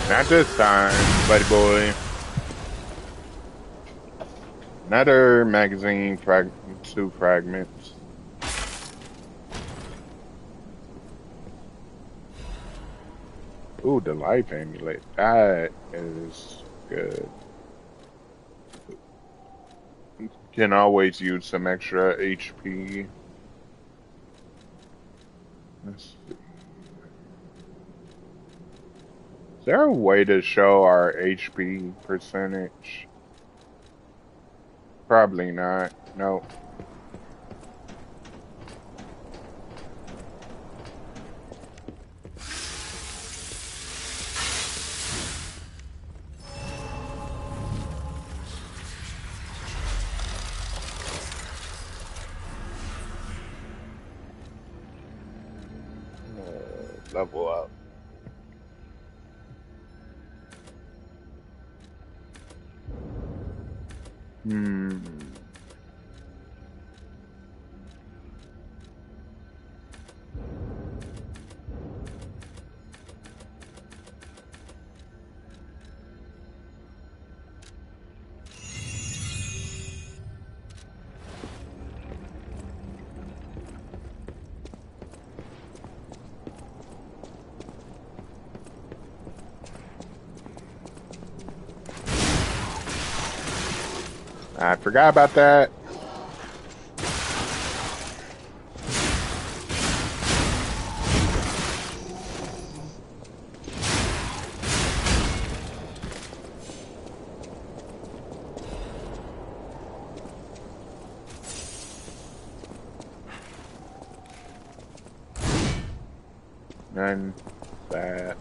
Not this time, buddy boy. Another magazine two fragments. Ooh, the life amulet. That is good. Can always use some extra HP. Let's see. Is there a way to show our HP percentage? Probably not. No. Level up. Hmm. I forgot about that. None that.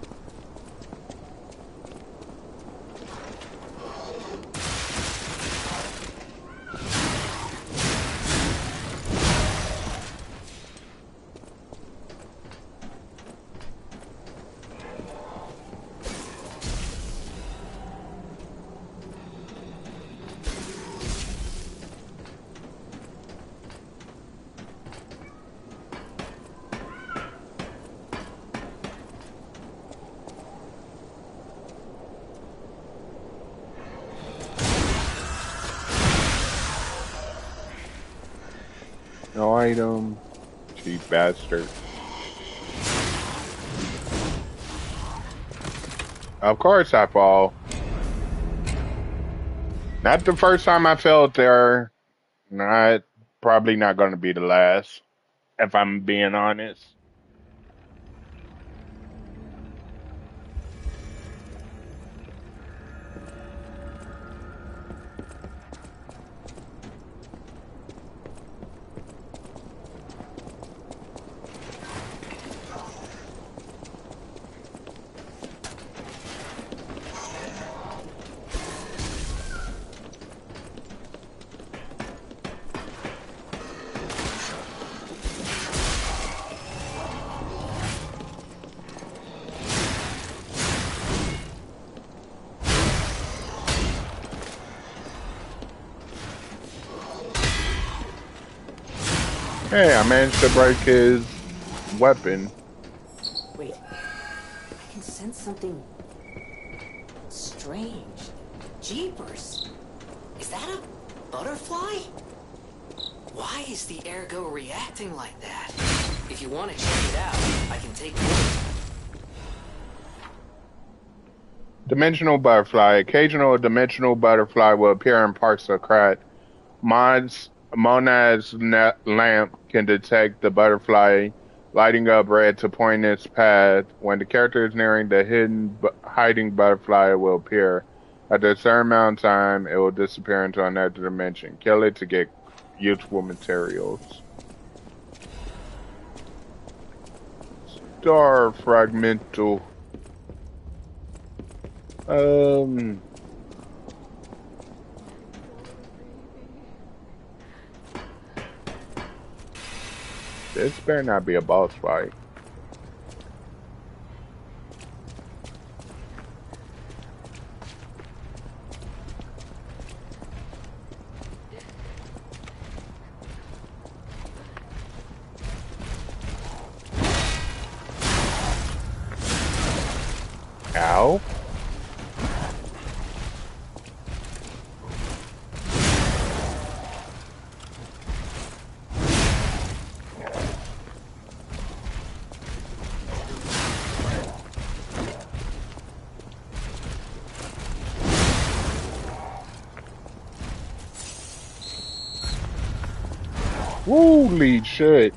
No item. Cheap bastard. Of course I fall. Not the first time I fell there. Not probably not going to be the last, if I'm being honest. Hey, I managed to break his weapon. Wait, I can sense something strange. Jeepers! Is that a butterfly? Why is the ergo reacting like that? If you want to check it out, I can take it. Dimensional butterfly. Occasional dimensional butterfly will appear in parts of Krat. Monad's lamp can detect the butterfly lighting up red to point its path. When the character is nearing the hiding butterfly, it will appear. After a certain amount of time, it will disappear into another dimension. Kill it to get useful materials. Star fragmental. This better not be a boss fight. Ow. Holy shit.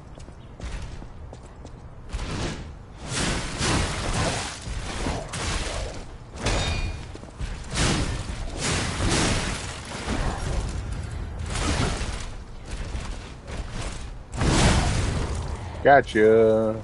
Gotcha.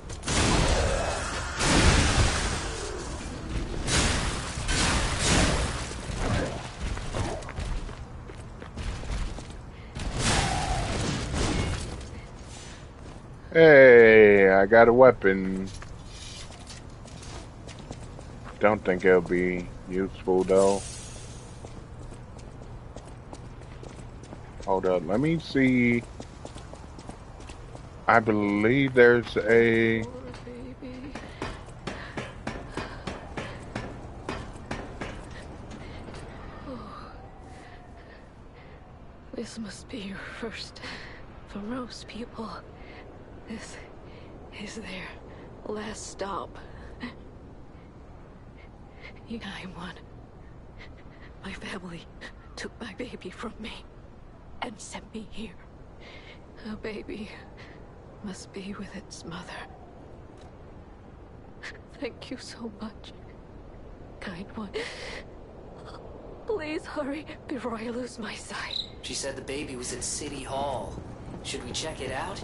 Hey, I got a weapon. Don't think it'll be useful though. Hold up. Let me see. I believe there's a... Poor baby. Oh. This must be your first. For most people, this is their last stop. You I won. My family took my baby from me and sent me here. A baby must be with its mother. Thank you so much, kind one. Please hurry before I lose my sight. She said the baby was at City Hall. Should we check it out?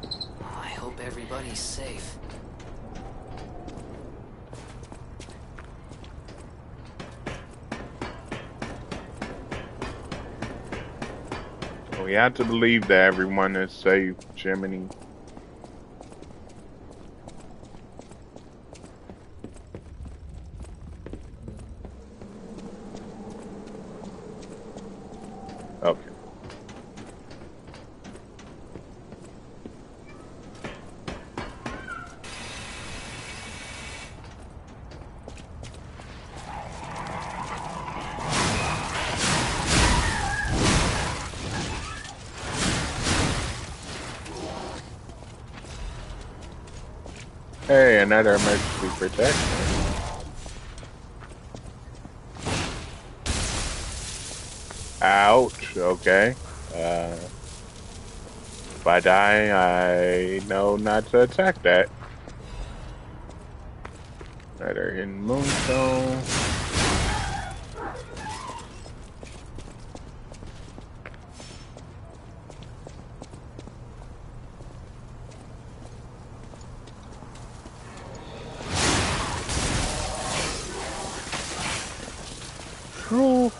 Oh, I hope everybody's safe. We have to believe that everyone is safe, Jiminy. Okay. Hey, another emergency protection. Ouch, okay. If I die, I know not to attack that. Another hidden moonstone. Cool.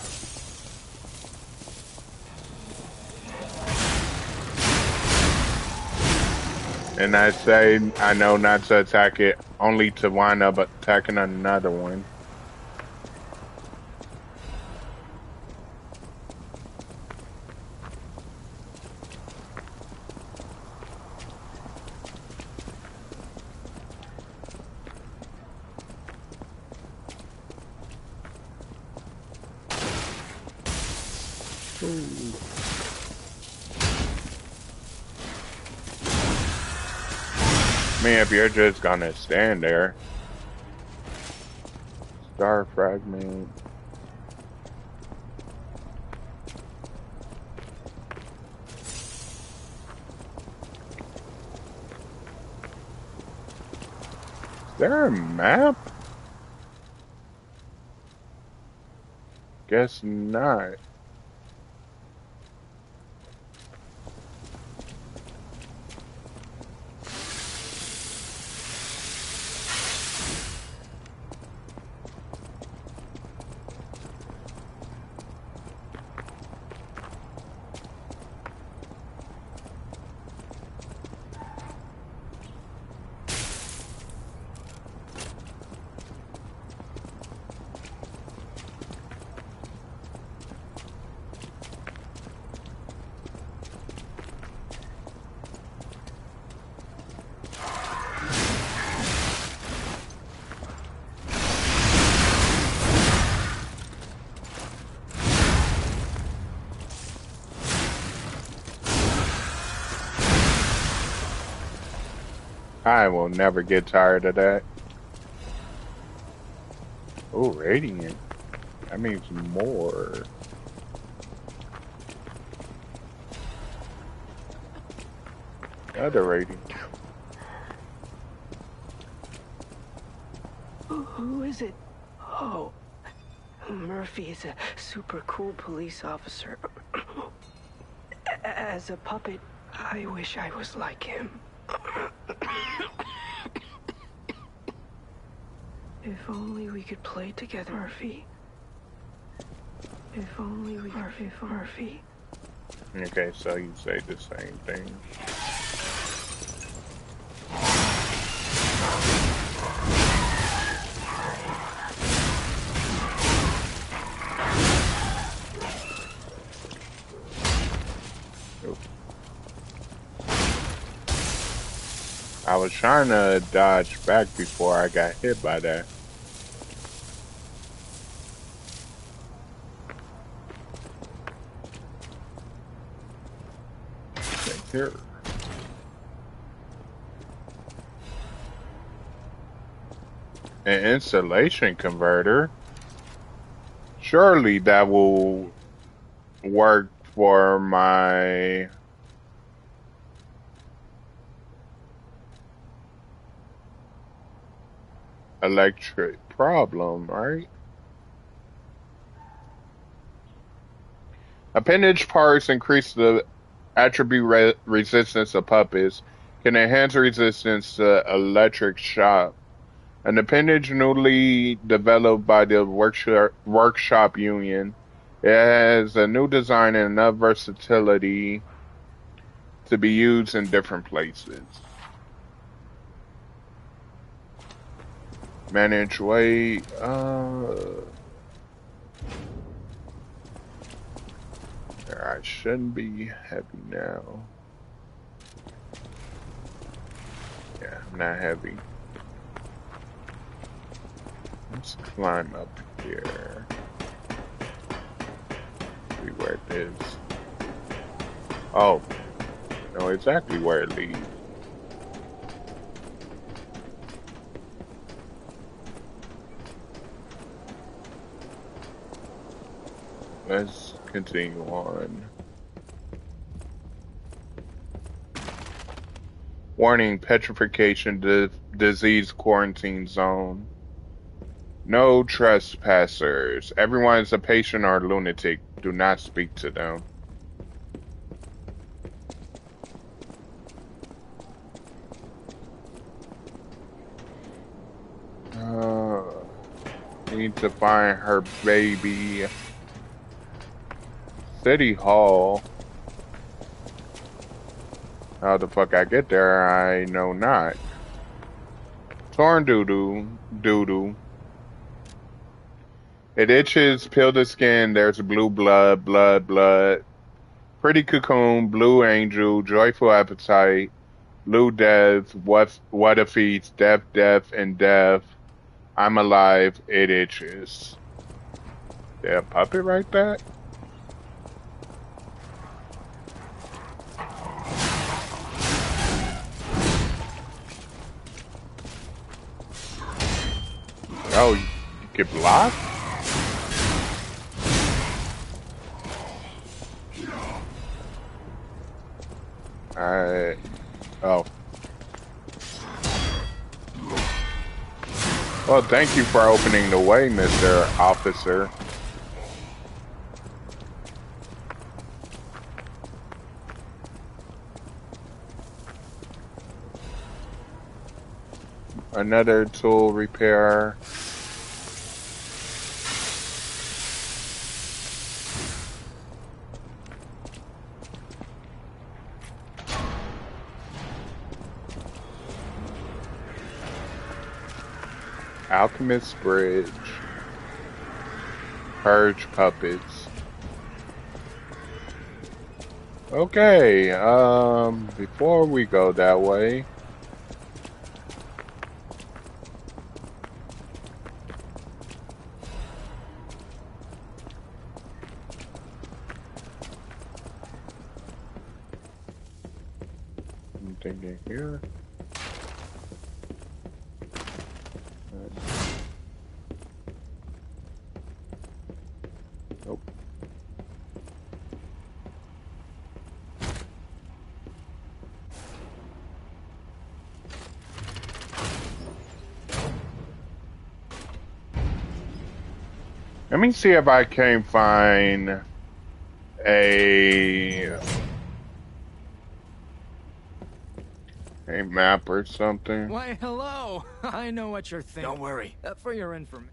And I say I know not to attack it, only to wind up attacking another one. I mean, if you're just gonna stand there. Star fragment. Is there a map? Guess not. I will never get tired of that. Oh, radiant. That means more. Other radiant. Who is it? Oh, Murphy is a super cool police officer. As a puppet, I wish I was like him. If only we could play together, Murphy. If only we could, Murphy. Okay, so you say the same thing. I was trying to dodge back before I got hit by that. Okay, here. An insulation converter. Surely that will work for my electric problem, right? Appendage parts increase the attribute resistance of puppets, can enhance resistance to electric shock. An appendage newly developed by the workshop union. It has a new design and enough versatility to be used in different places. Manage weight. I shouldn't be heavy now. Yeah, I'm not heavy. Let's climb up here. See where it is. Oh, know exactly where it leads. Let's continue on. Warning, petrification disease quarantine zone. No trespassers. Everyone is a patient or lunatic. Do not speak to them. Need to find her baby. City Hall. How the fuck I get there, I know not. Torn doodoo. It itches, peel the skin, there's blue blood. Pretty cocoon, blue angel, joyful appetite, blue death, what defeats, death, and death. I'm alive, it itches. There a puppet right there? Oh, you get blocked? Alright. Oh. Well, thank you for opening the way, Mr. Officer. Another tool repair. Alchemist Bridge. Purge puppets. Okay, before we go that way. Anything in here? Nope. Let me see if I can find a map or something. Why, hello. I know what you're thinking. Don't worry. For your information.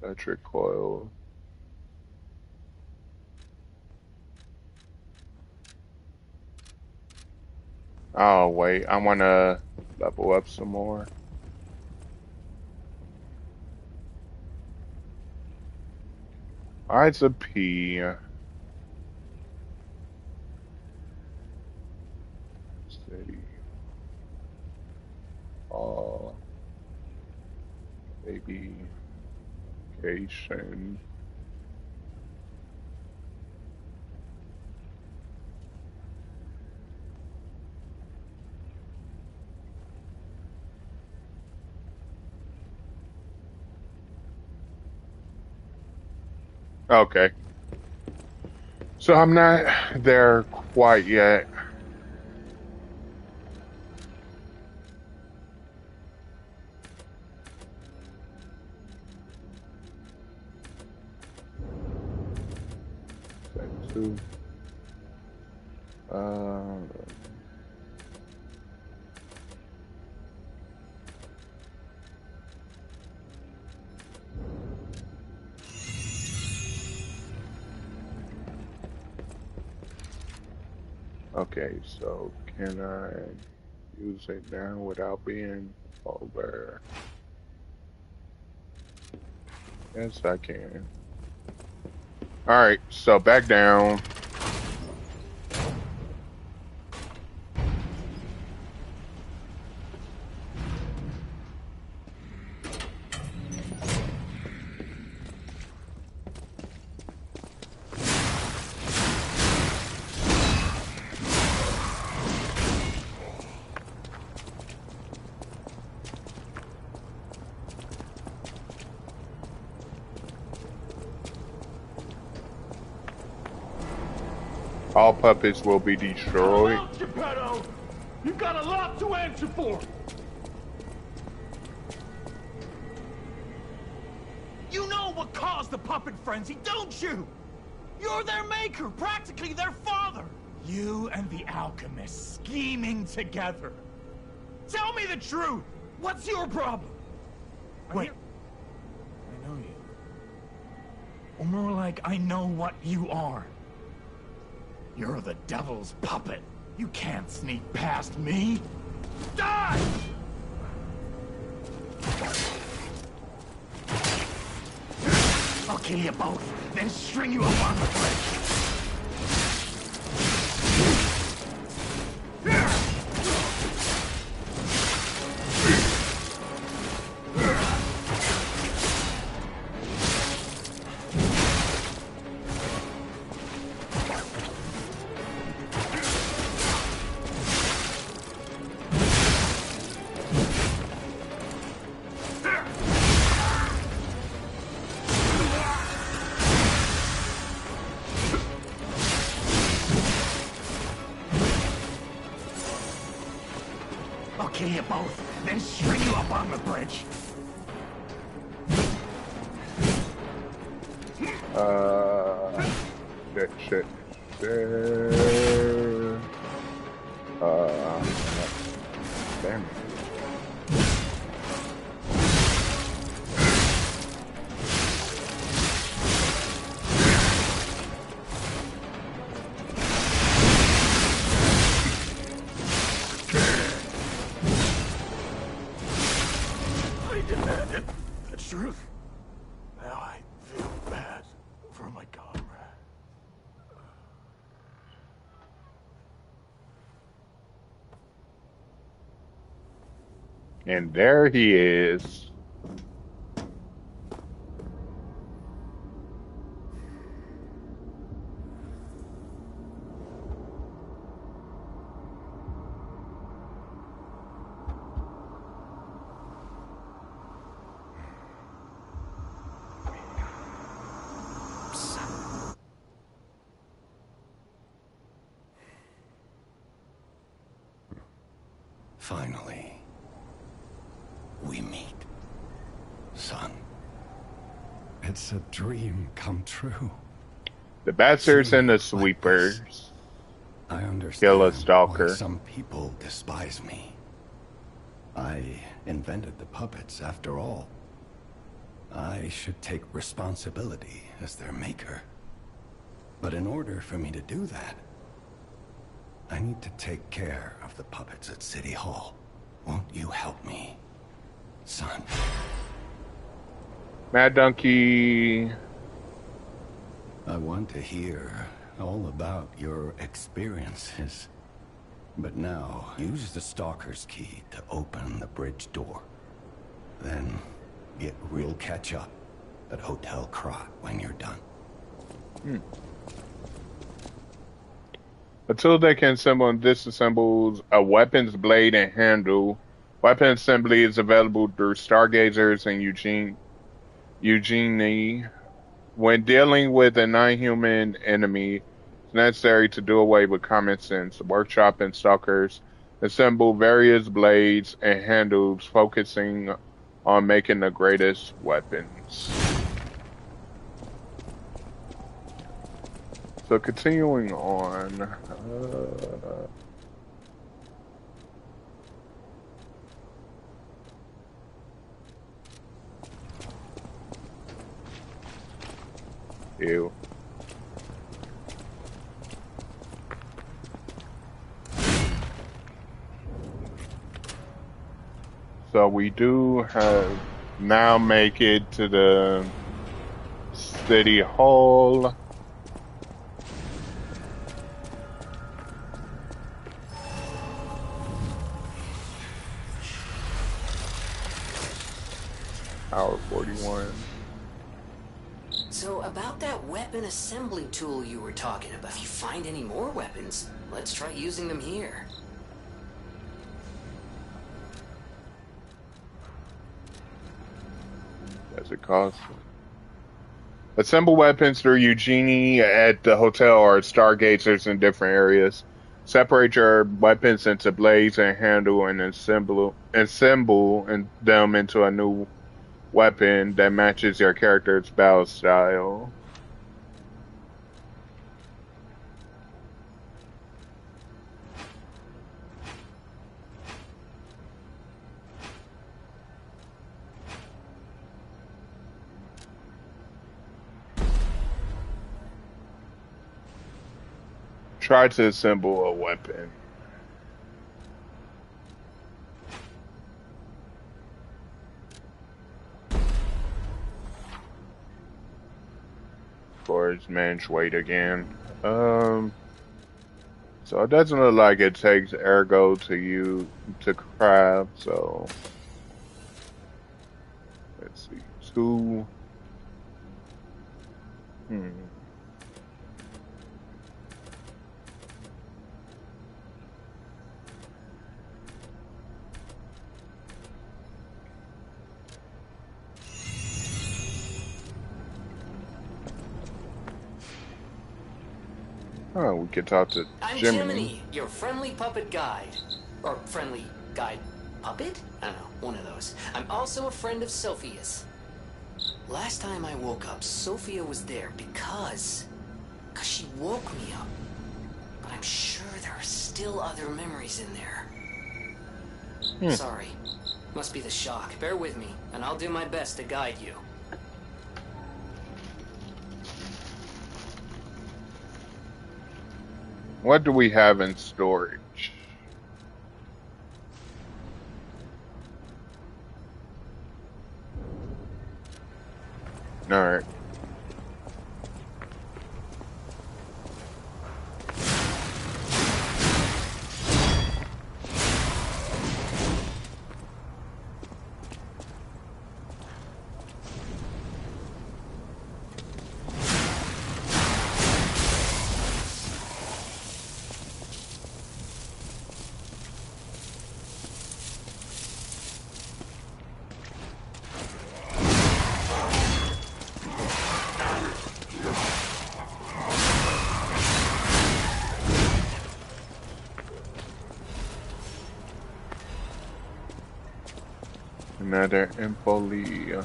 Electric coil. Oh, wait. I want to level up some more. Alright, it's a P. Location. Okay. So I'm not there quite yet. Set two. Okay, so can I use it now without being over? Yes, I can. Alright, so back down. All puppets will be destroyed. Come out, Geppetto! You've got a lot to answer for! You know what caused the puppet frenzy, don't you? You're their maker, practically their father! You and the alchemist scheming together. Tell me the truth! What's your problem? Wait. I know you. Or more like, I know what you are. You're the devil's puppet. You can't sneak past me. Die! I'll kill you both, then string you up on the bridge. I'll kill you both, then string you up on the bridge. Shit. Damn it. I demanded the truth. Now I feel bad for my comrade. And there he is. Finally, we meet, son. It's a dream come true. The bastards and the sweepers. I understand Kill a stalker. why some people despise me. I invented the puppets after all. I should take responsibility as their maker. But in order for me to do that, I need to take care of the puppets at City Hall. Won't you help me, son? Mad Donkey. I want to hear all about your experiences. But now, use the Stalker's key to open the bridge door. Then, get real catch up that Hotel Krat when you're done. A tool that can assemble and disassemble a weapon's blade and handle. Weapon assembly is available through Stargazers and Eugenie. When dealing with a non-human enemy, it's necessary to do away with common sense. Workshop and Stalkers assemble various blades and handles, focusing on making the greatest weapons. So continuing on. Ew. So we do have now make it to the city hall. Hour 41. So about that weapon assembly tool you were talking about, if you find any more weapons, let's try using them here. Does it cost? Assemble weapons through Eugenie at the hotel or Stargazers in different areas. Separate your weapons into blades and handle and assemble them into a new weapon that matches your character's battle style. Try to assemble a weapon. For his man's weight again. So it doesn't look like it takes ergo to craft, so let's see. 2. Oh, we could talk to I'm Jiminy. Jiminy, your friendly puppet guide. Or friendly guide puppet? I don't know, one of those. I'm also a friend of Sophia's. Last time I woke up, Sophia was there because she woke me up. But I'm sure there are still other memories in there. Sorry. Must be the shock. Bear with me, and I'll do my best to guide you. What do we have in storage? All right. Another Empoli.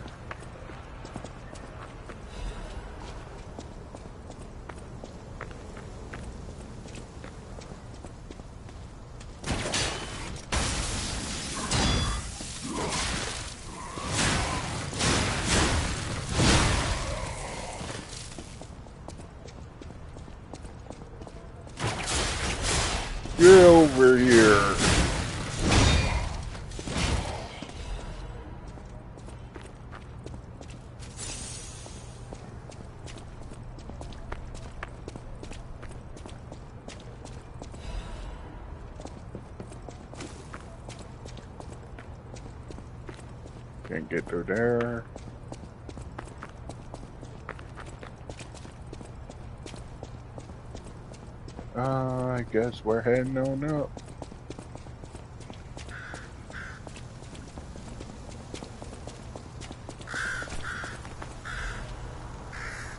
Get over here. Can't get through there. I guess we're heading on up.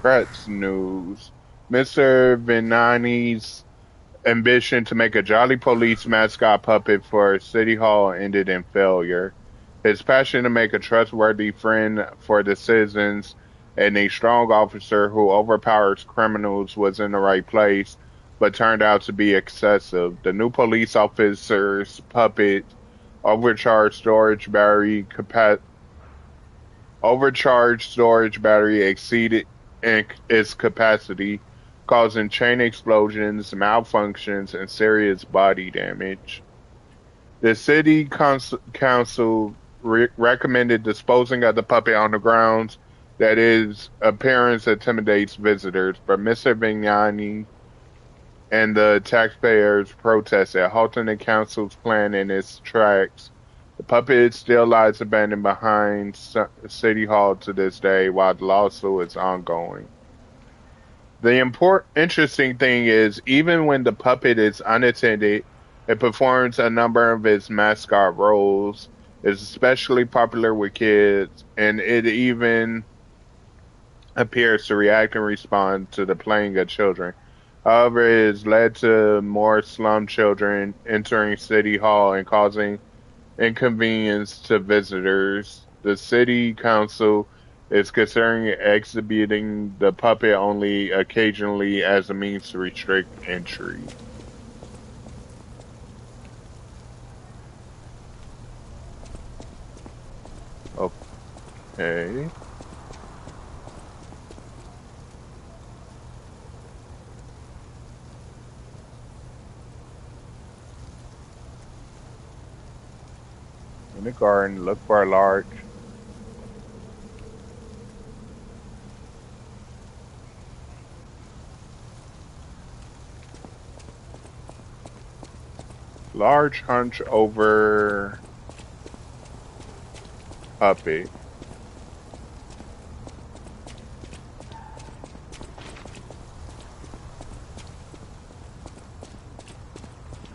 Kratz news. Mr. Vignani's ambition to make a jolly police mascot puppet for City Hall ended in failure. His passion to make a trustworthy friend for the citizens and a strong officer who overpowers criminals was in the right place, but turned out to be excessive. The new police officer's puppet overcharged storage battery capa- overcharged storage battery exceeded its capacity, causing chain explosions, malfunctions, and serious body damage. The city council recommended disposing of the puppet on the grounds that its appearance intimidates visitors, but Mr. Vignani and the taxpayers protested, halting the council's plan in its tracks. The puppet still lies abandoned behind City Hall to this day while the lawsuit is ongoing. The interesting thing is, even when the puppet is unattended, it performs a number of its mascot roles, is especially popular with kids, and it even appears to react and respond to the playing of children. However, it has led to more slum children entering City Hall and causing inconvenience to visitors. The city council is considering exhibiting the puppet only occasionally as a means to restrict entry. Okay. In the garden, look for a large hunch over puppy.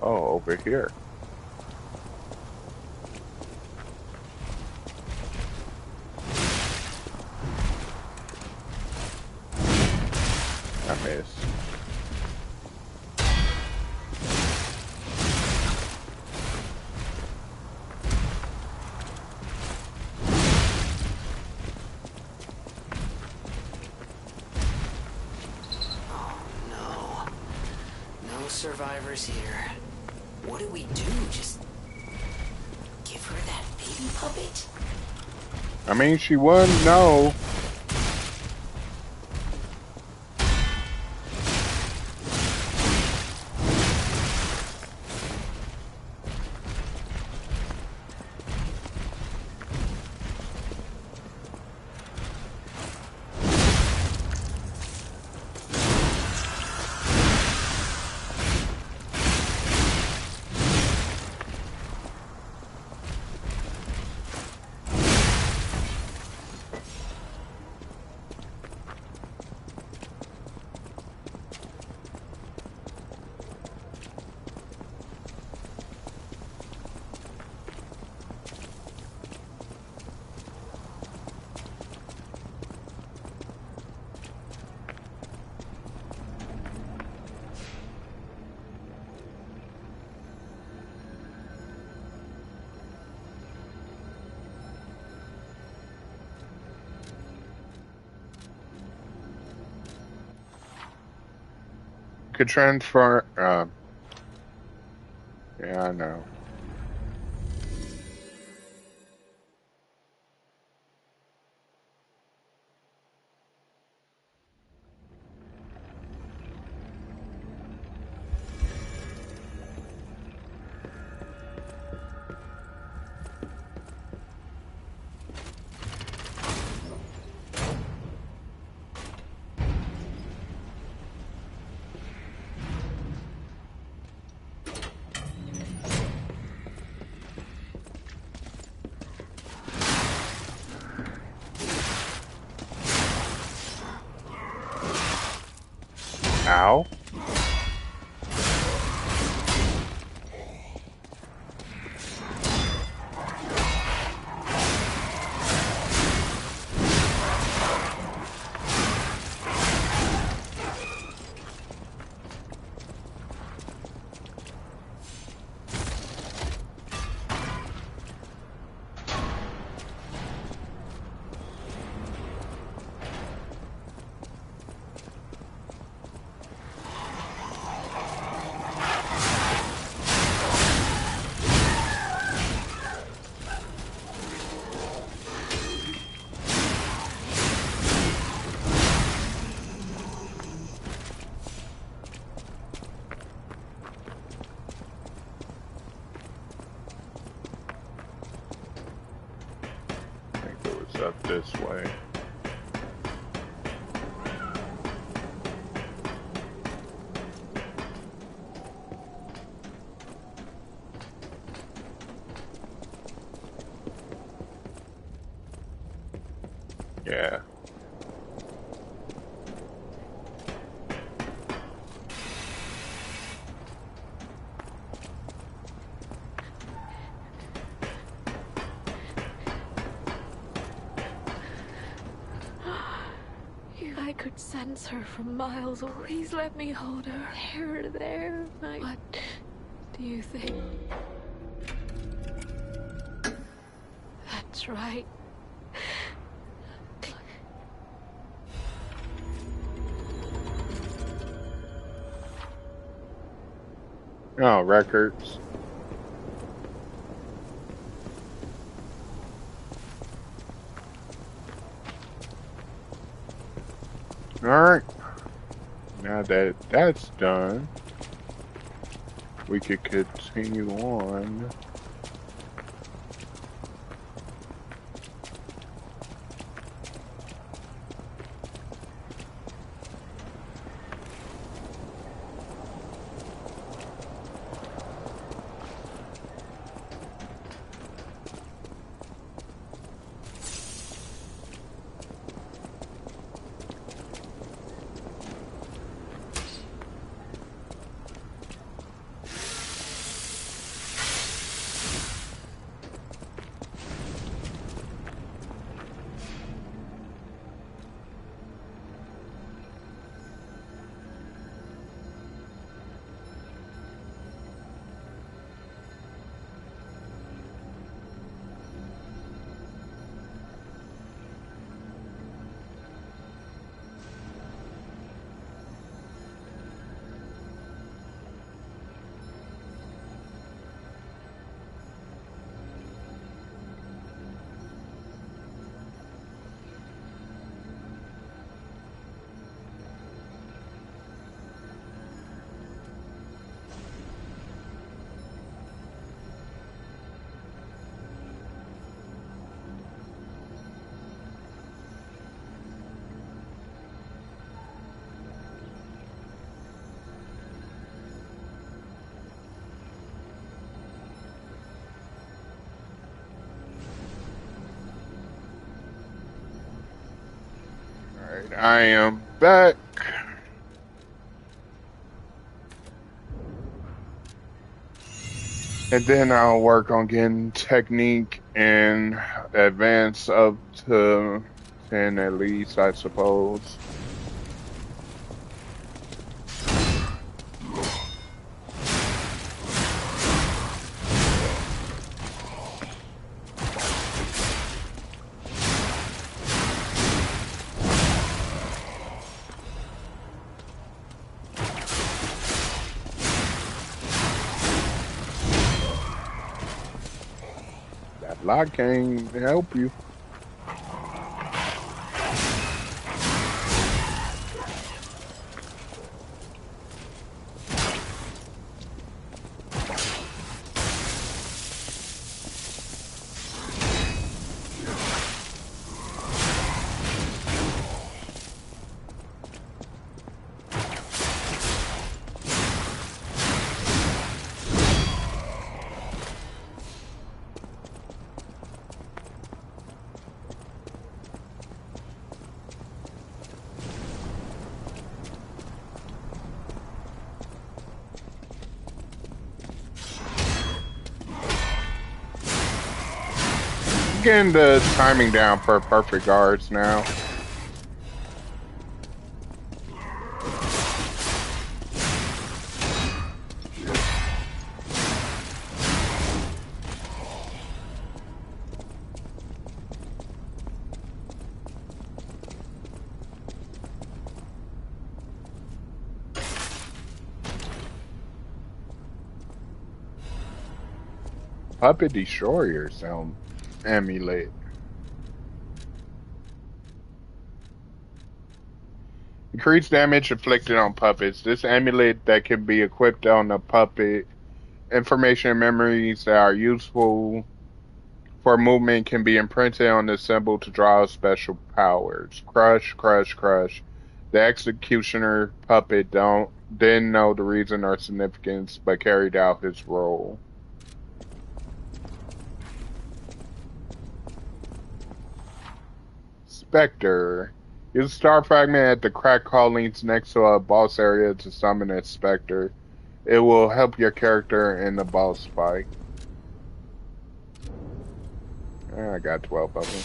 Oh, over here. I missed. Survivors here. What do we do? Just give her that baby puppet? I mean, she wouldn't know. Could transfer. Yeah, I know. Ow. this way. Yeah. I could sense her from miles away. Please let me hold her. There. What do you think? That's right. Oh, records. Alright. Now that that's done, we could continue on. Alright, I am back. And then I'll work on getting technique and advance up to 10 at least, I suppose. That lock can't help you. Getting the timing down for perfect guards now. Puppet Destroyer sound amulet. Increased damage inflicted on puppets. This amulet that can be equipped on a puppet. Information and memories that are useful for movement can be imprinted on the symbol to draw special powers. Crush, crush, crush. The executioner puppet didn't know the reason or significance, but carried out his role. Spectre. Use a star fragment at the crack callings next to a boss area to summon a Spectre. It will help your character in the boss fight. I got 12 of them.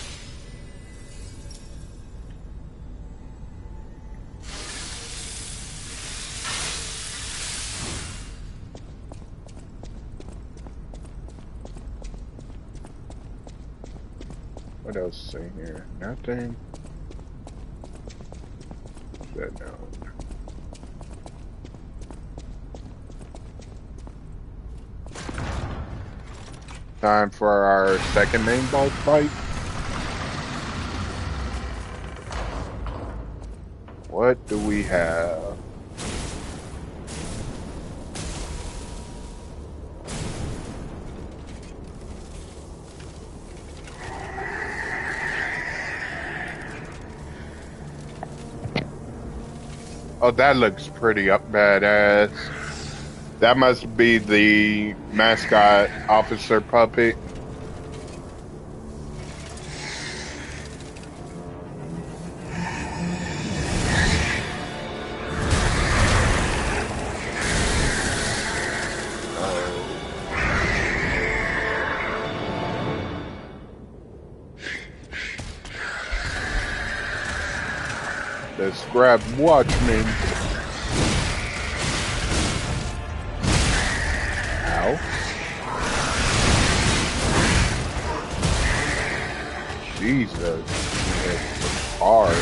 What else is in here? Nothing. That no. Time for our second main boss fight. What do we have? Oh, that looks pretty badass. That must be the mascot officer puppet. Let's grab Watchmen. Ow. Jesus. It's hard.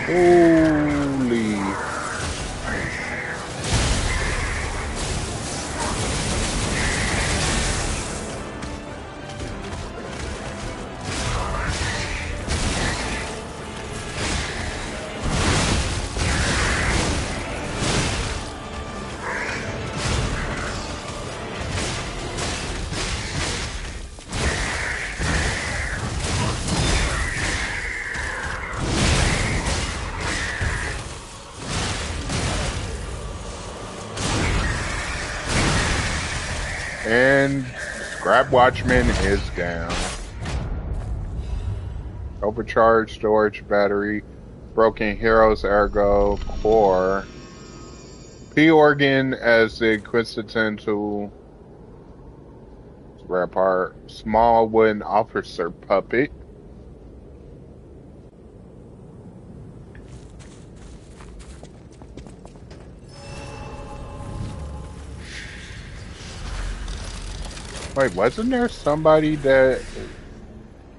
Holy. And Scrap Watchman is down. Overcharged storage battery. Broken Heroes Ergo Core. P-Organ as the quintessential rare part. Small wooden officer puppet. Wait, wasn't there somebody that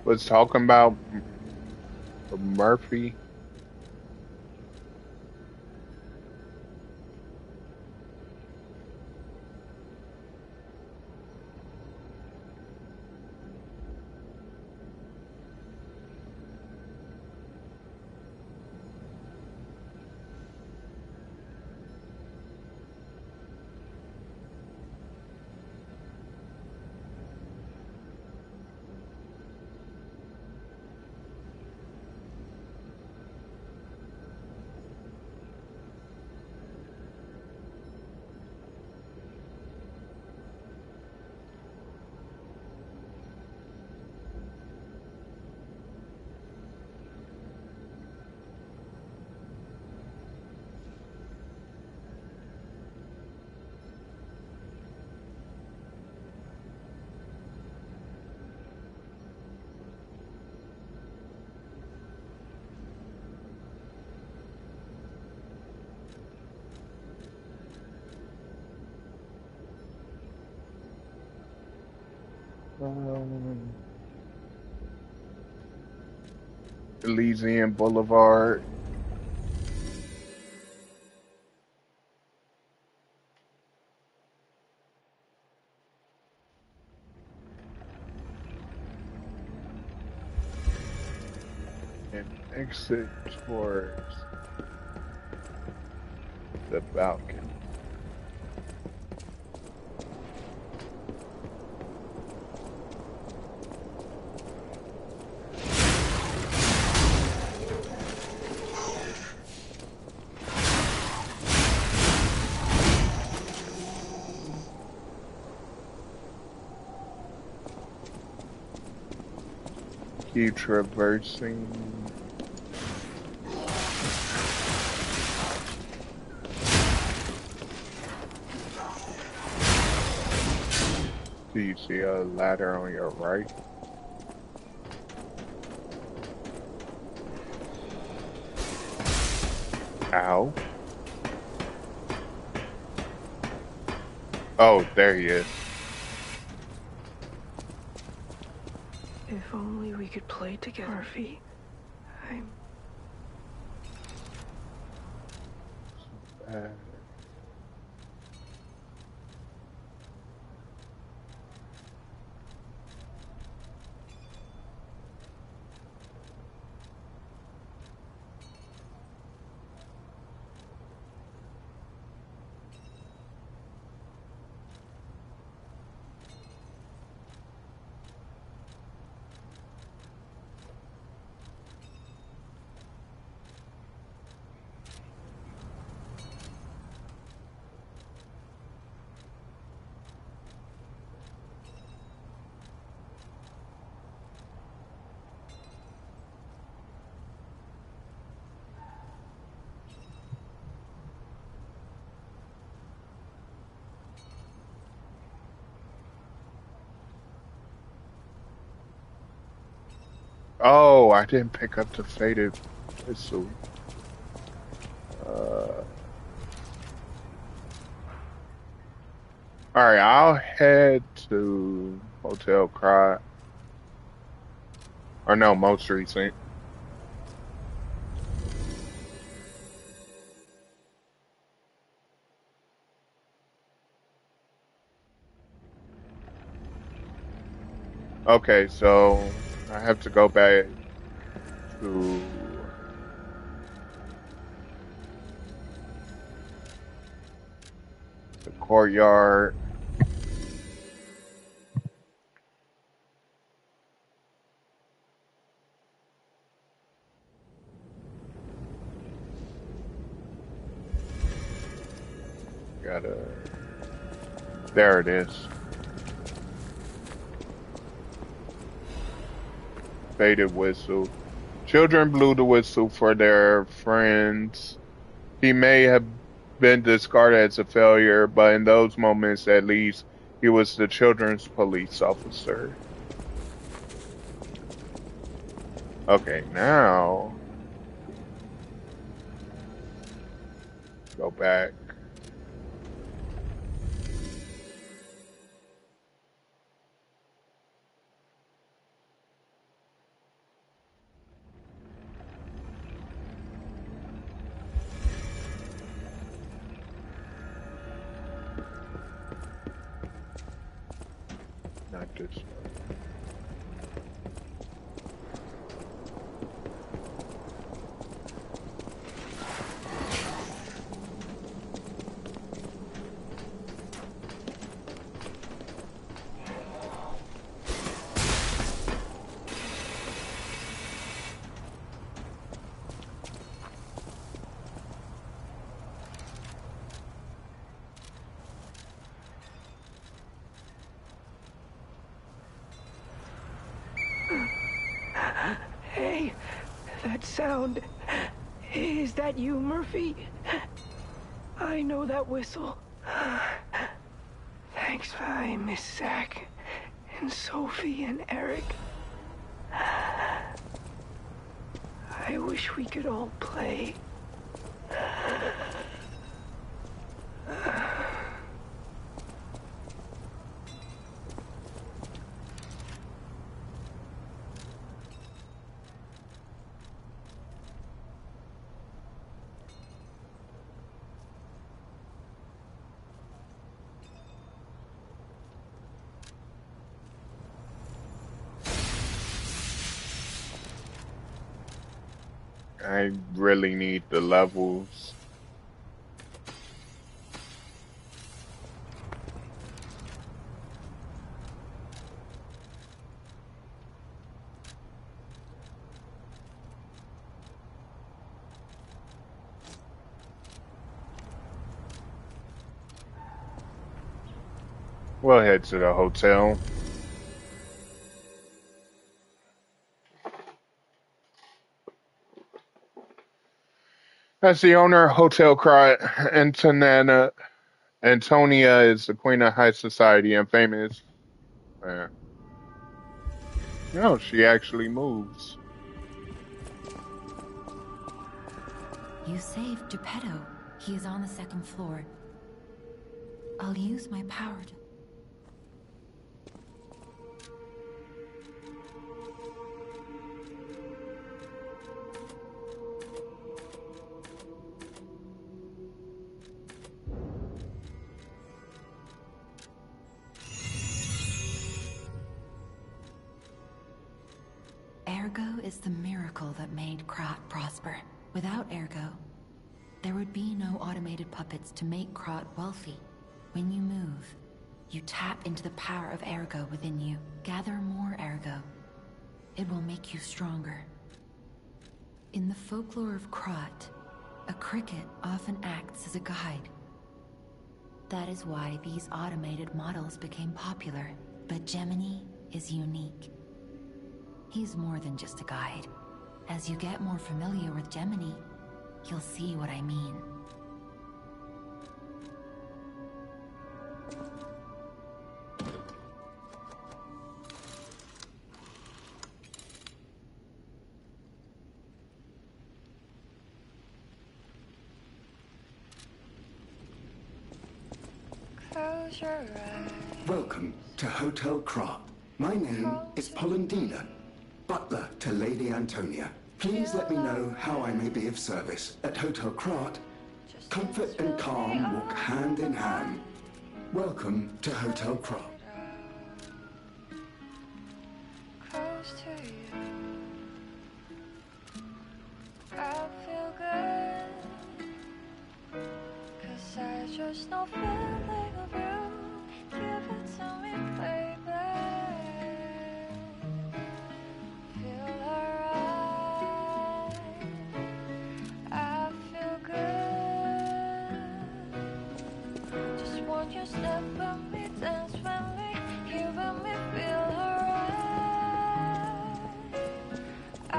was talking about Murphy? Elysian Boulevard. And exit towards the balcony. Keep traversing. Do you see a ladder on your right? Ow. Oh, there he is. If only we could play together, Murphy. Oh, I didn't pick up the faded whistle. Alright, I'll head to Hotel Cry. Or no, most recent. Okay, so I have to go back to the courtyard. There it is. Faded whistle. Children blew the whistle for their friends. He may have been discarded as a failure, but in those moments at least, he was the children's police officer. Okay, now go back. Not this one. Hey, that sound. Is that you, Murphy? I know that whistle. Thanks, bye, Miss Zack, and Sophie and Eric. I wish we could all play. I really need the levels. We'll head to the hotel. As the owner of Hotel Crot, Antonia is the queen of high society and famous. No, she actually moves. You saved Geppetto. He is on the second floor. I'll use my power to... Ergo is the miracle that made Krot prosper. Without Ergo, there would be no automated puppets to make Krot wealthy. When you move, you tap into the power of Ergo within you. Gather more Ergo. It will make you stronger. In the folklore of Krot, a cricket often acts as a guide. That is why these automated models became popular. But Gemini is unique. He's more than just a guide. As you get more familiar with Gemini, you'll see what I mean. Close your eyes. Welcome to Hotel Crot. My name is Polendina, butler to Lady Antonia. Please let me know how I may be of service. At Hotel Crot, comfort and calm walk hand in hand. Welcome to Hotel Crot. Close to you. I feel good. 'Cause I just know feeling of you. Give it to me, baby. Feel alright. I feel good. Just want you step with me, dance with me, giving me feel alright. I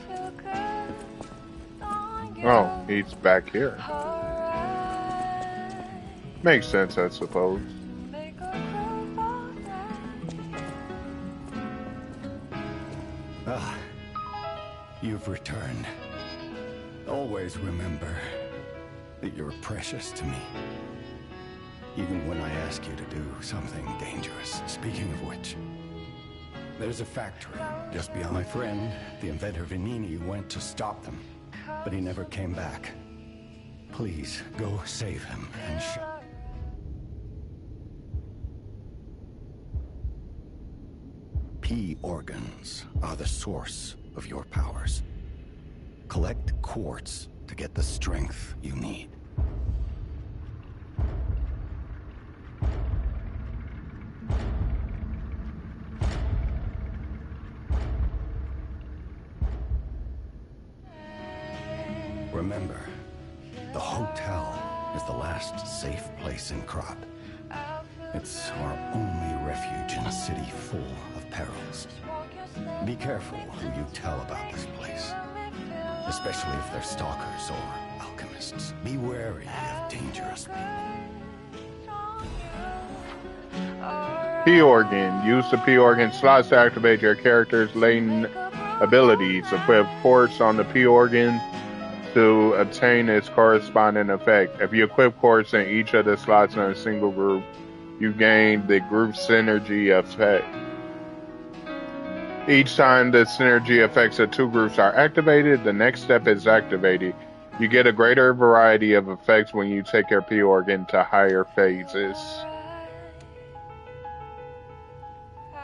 feel good on you. Oh, he's back here. Makes sense, I suppose. Ah, you've returned. Always remember that you're precious to me. Even when I ask you to do something dangerous. Speaking of which, there's a factory just beyond. My friend, the inventor Vanini, went to stop them, but he never came back. Please, go save him and P organs are the source of your powers. Collect quartz to get the strength you need. Remember, the hotel is the last safe place in Krot. It's our only refuge in a city full of perils. Be careful who you tell about this place, especially if they're stalkers or alchemists. Be wary of dangerous people. P organ. Use the P organ slots to activate your character's latent abilities. Equip quartz on the P organ to obtain its corresponding effect. If you equip quartz in each of the slots in a single group, you gain the group synergy effect. Each time the synergy effects of two groups are activated, the next step is activated. You get a greater variety of effects when you take your P organ to higher phases.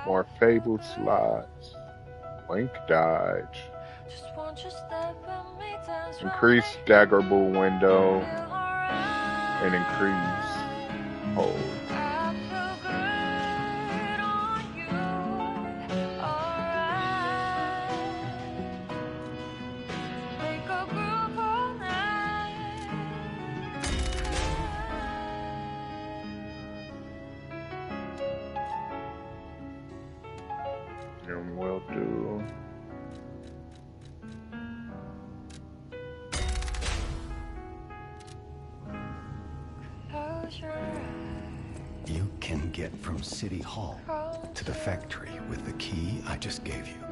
More fabled slots. Link dodge. Just want you step with me down. Increase staggerable window and increase hold. And we'll do You can get from City Hall to the factory with the key I just gave you.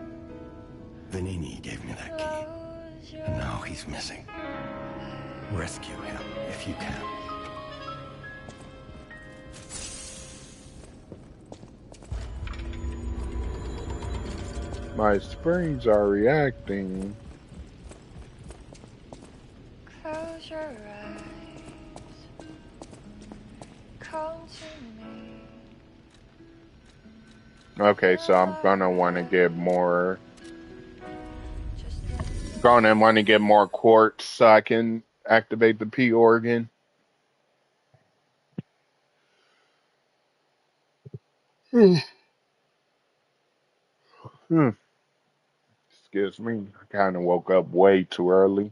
Vanini gave me that key, and now he's missing. Rescue him if you can. my springs are reacting. Close your eyes. Come to me. Okay, so I'm gonna want to get more. Gonna want to get more quartz so I can activate the P organ. Hmm. Excuse me. I kind of woke up way too early.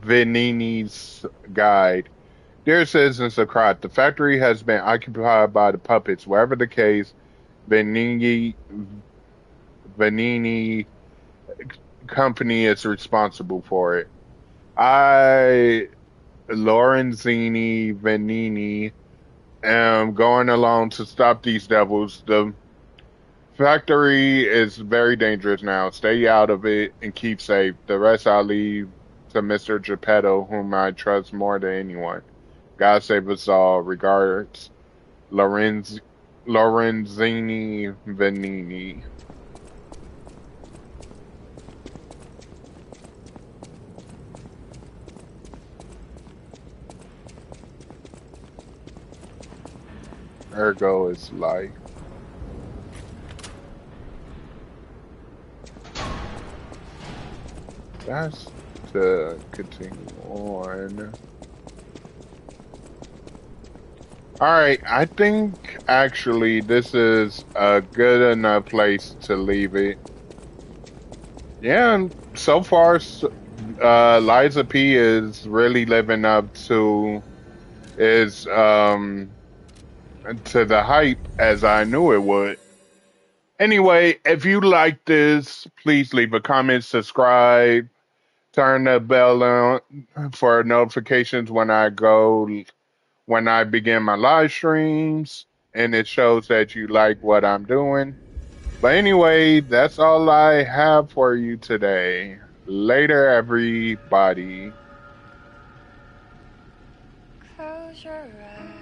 Venini's guide. Dear citizens of Krat, the factory has been occupied by the puppets. Whatever the case, Venini company is responsible for it. I, Lorenzini Venini, am going along to stop these devils. The factory is very dangerous now. Stay out of it and keep safe. The rest I'll leave to Mr. Geppetto, whom I trust more than anyone. God save us all. Regards, Lorenzini Venini. Ergo is life. That's to continue on. Alright, I think actually this is a good enough place to leave it. Yeah, and so far, Liza P is really living up to is to the hype as I knew it would. Anyway, if you like this, please leave a comment, subscribe, turn the bell on for notifications when I begin my live streams, and it shows that you like what I'm doing. But anyway, that's all I have for you today. Later, everybody. Close your eyes.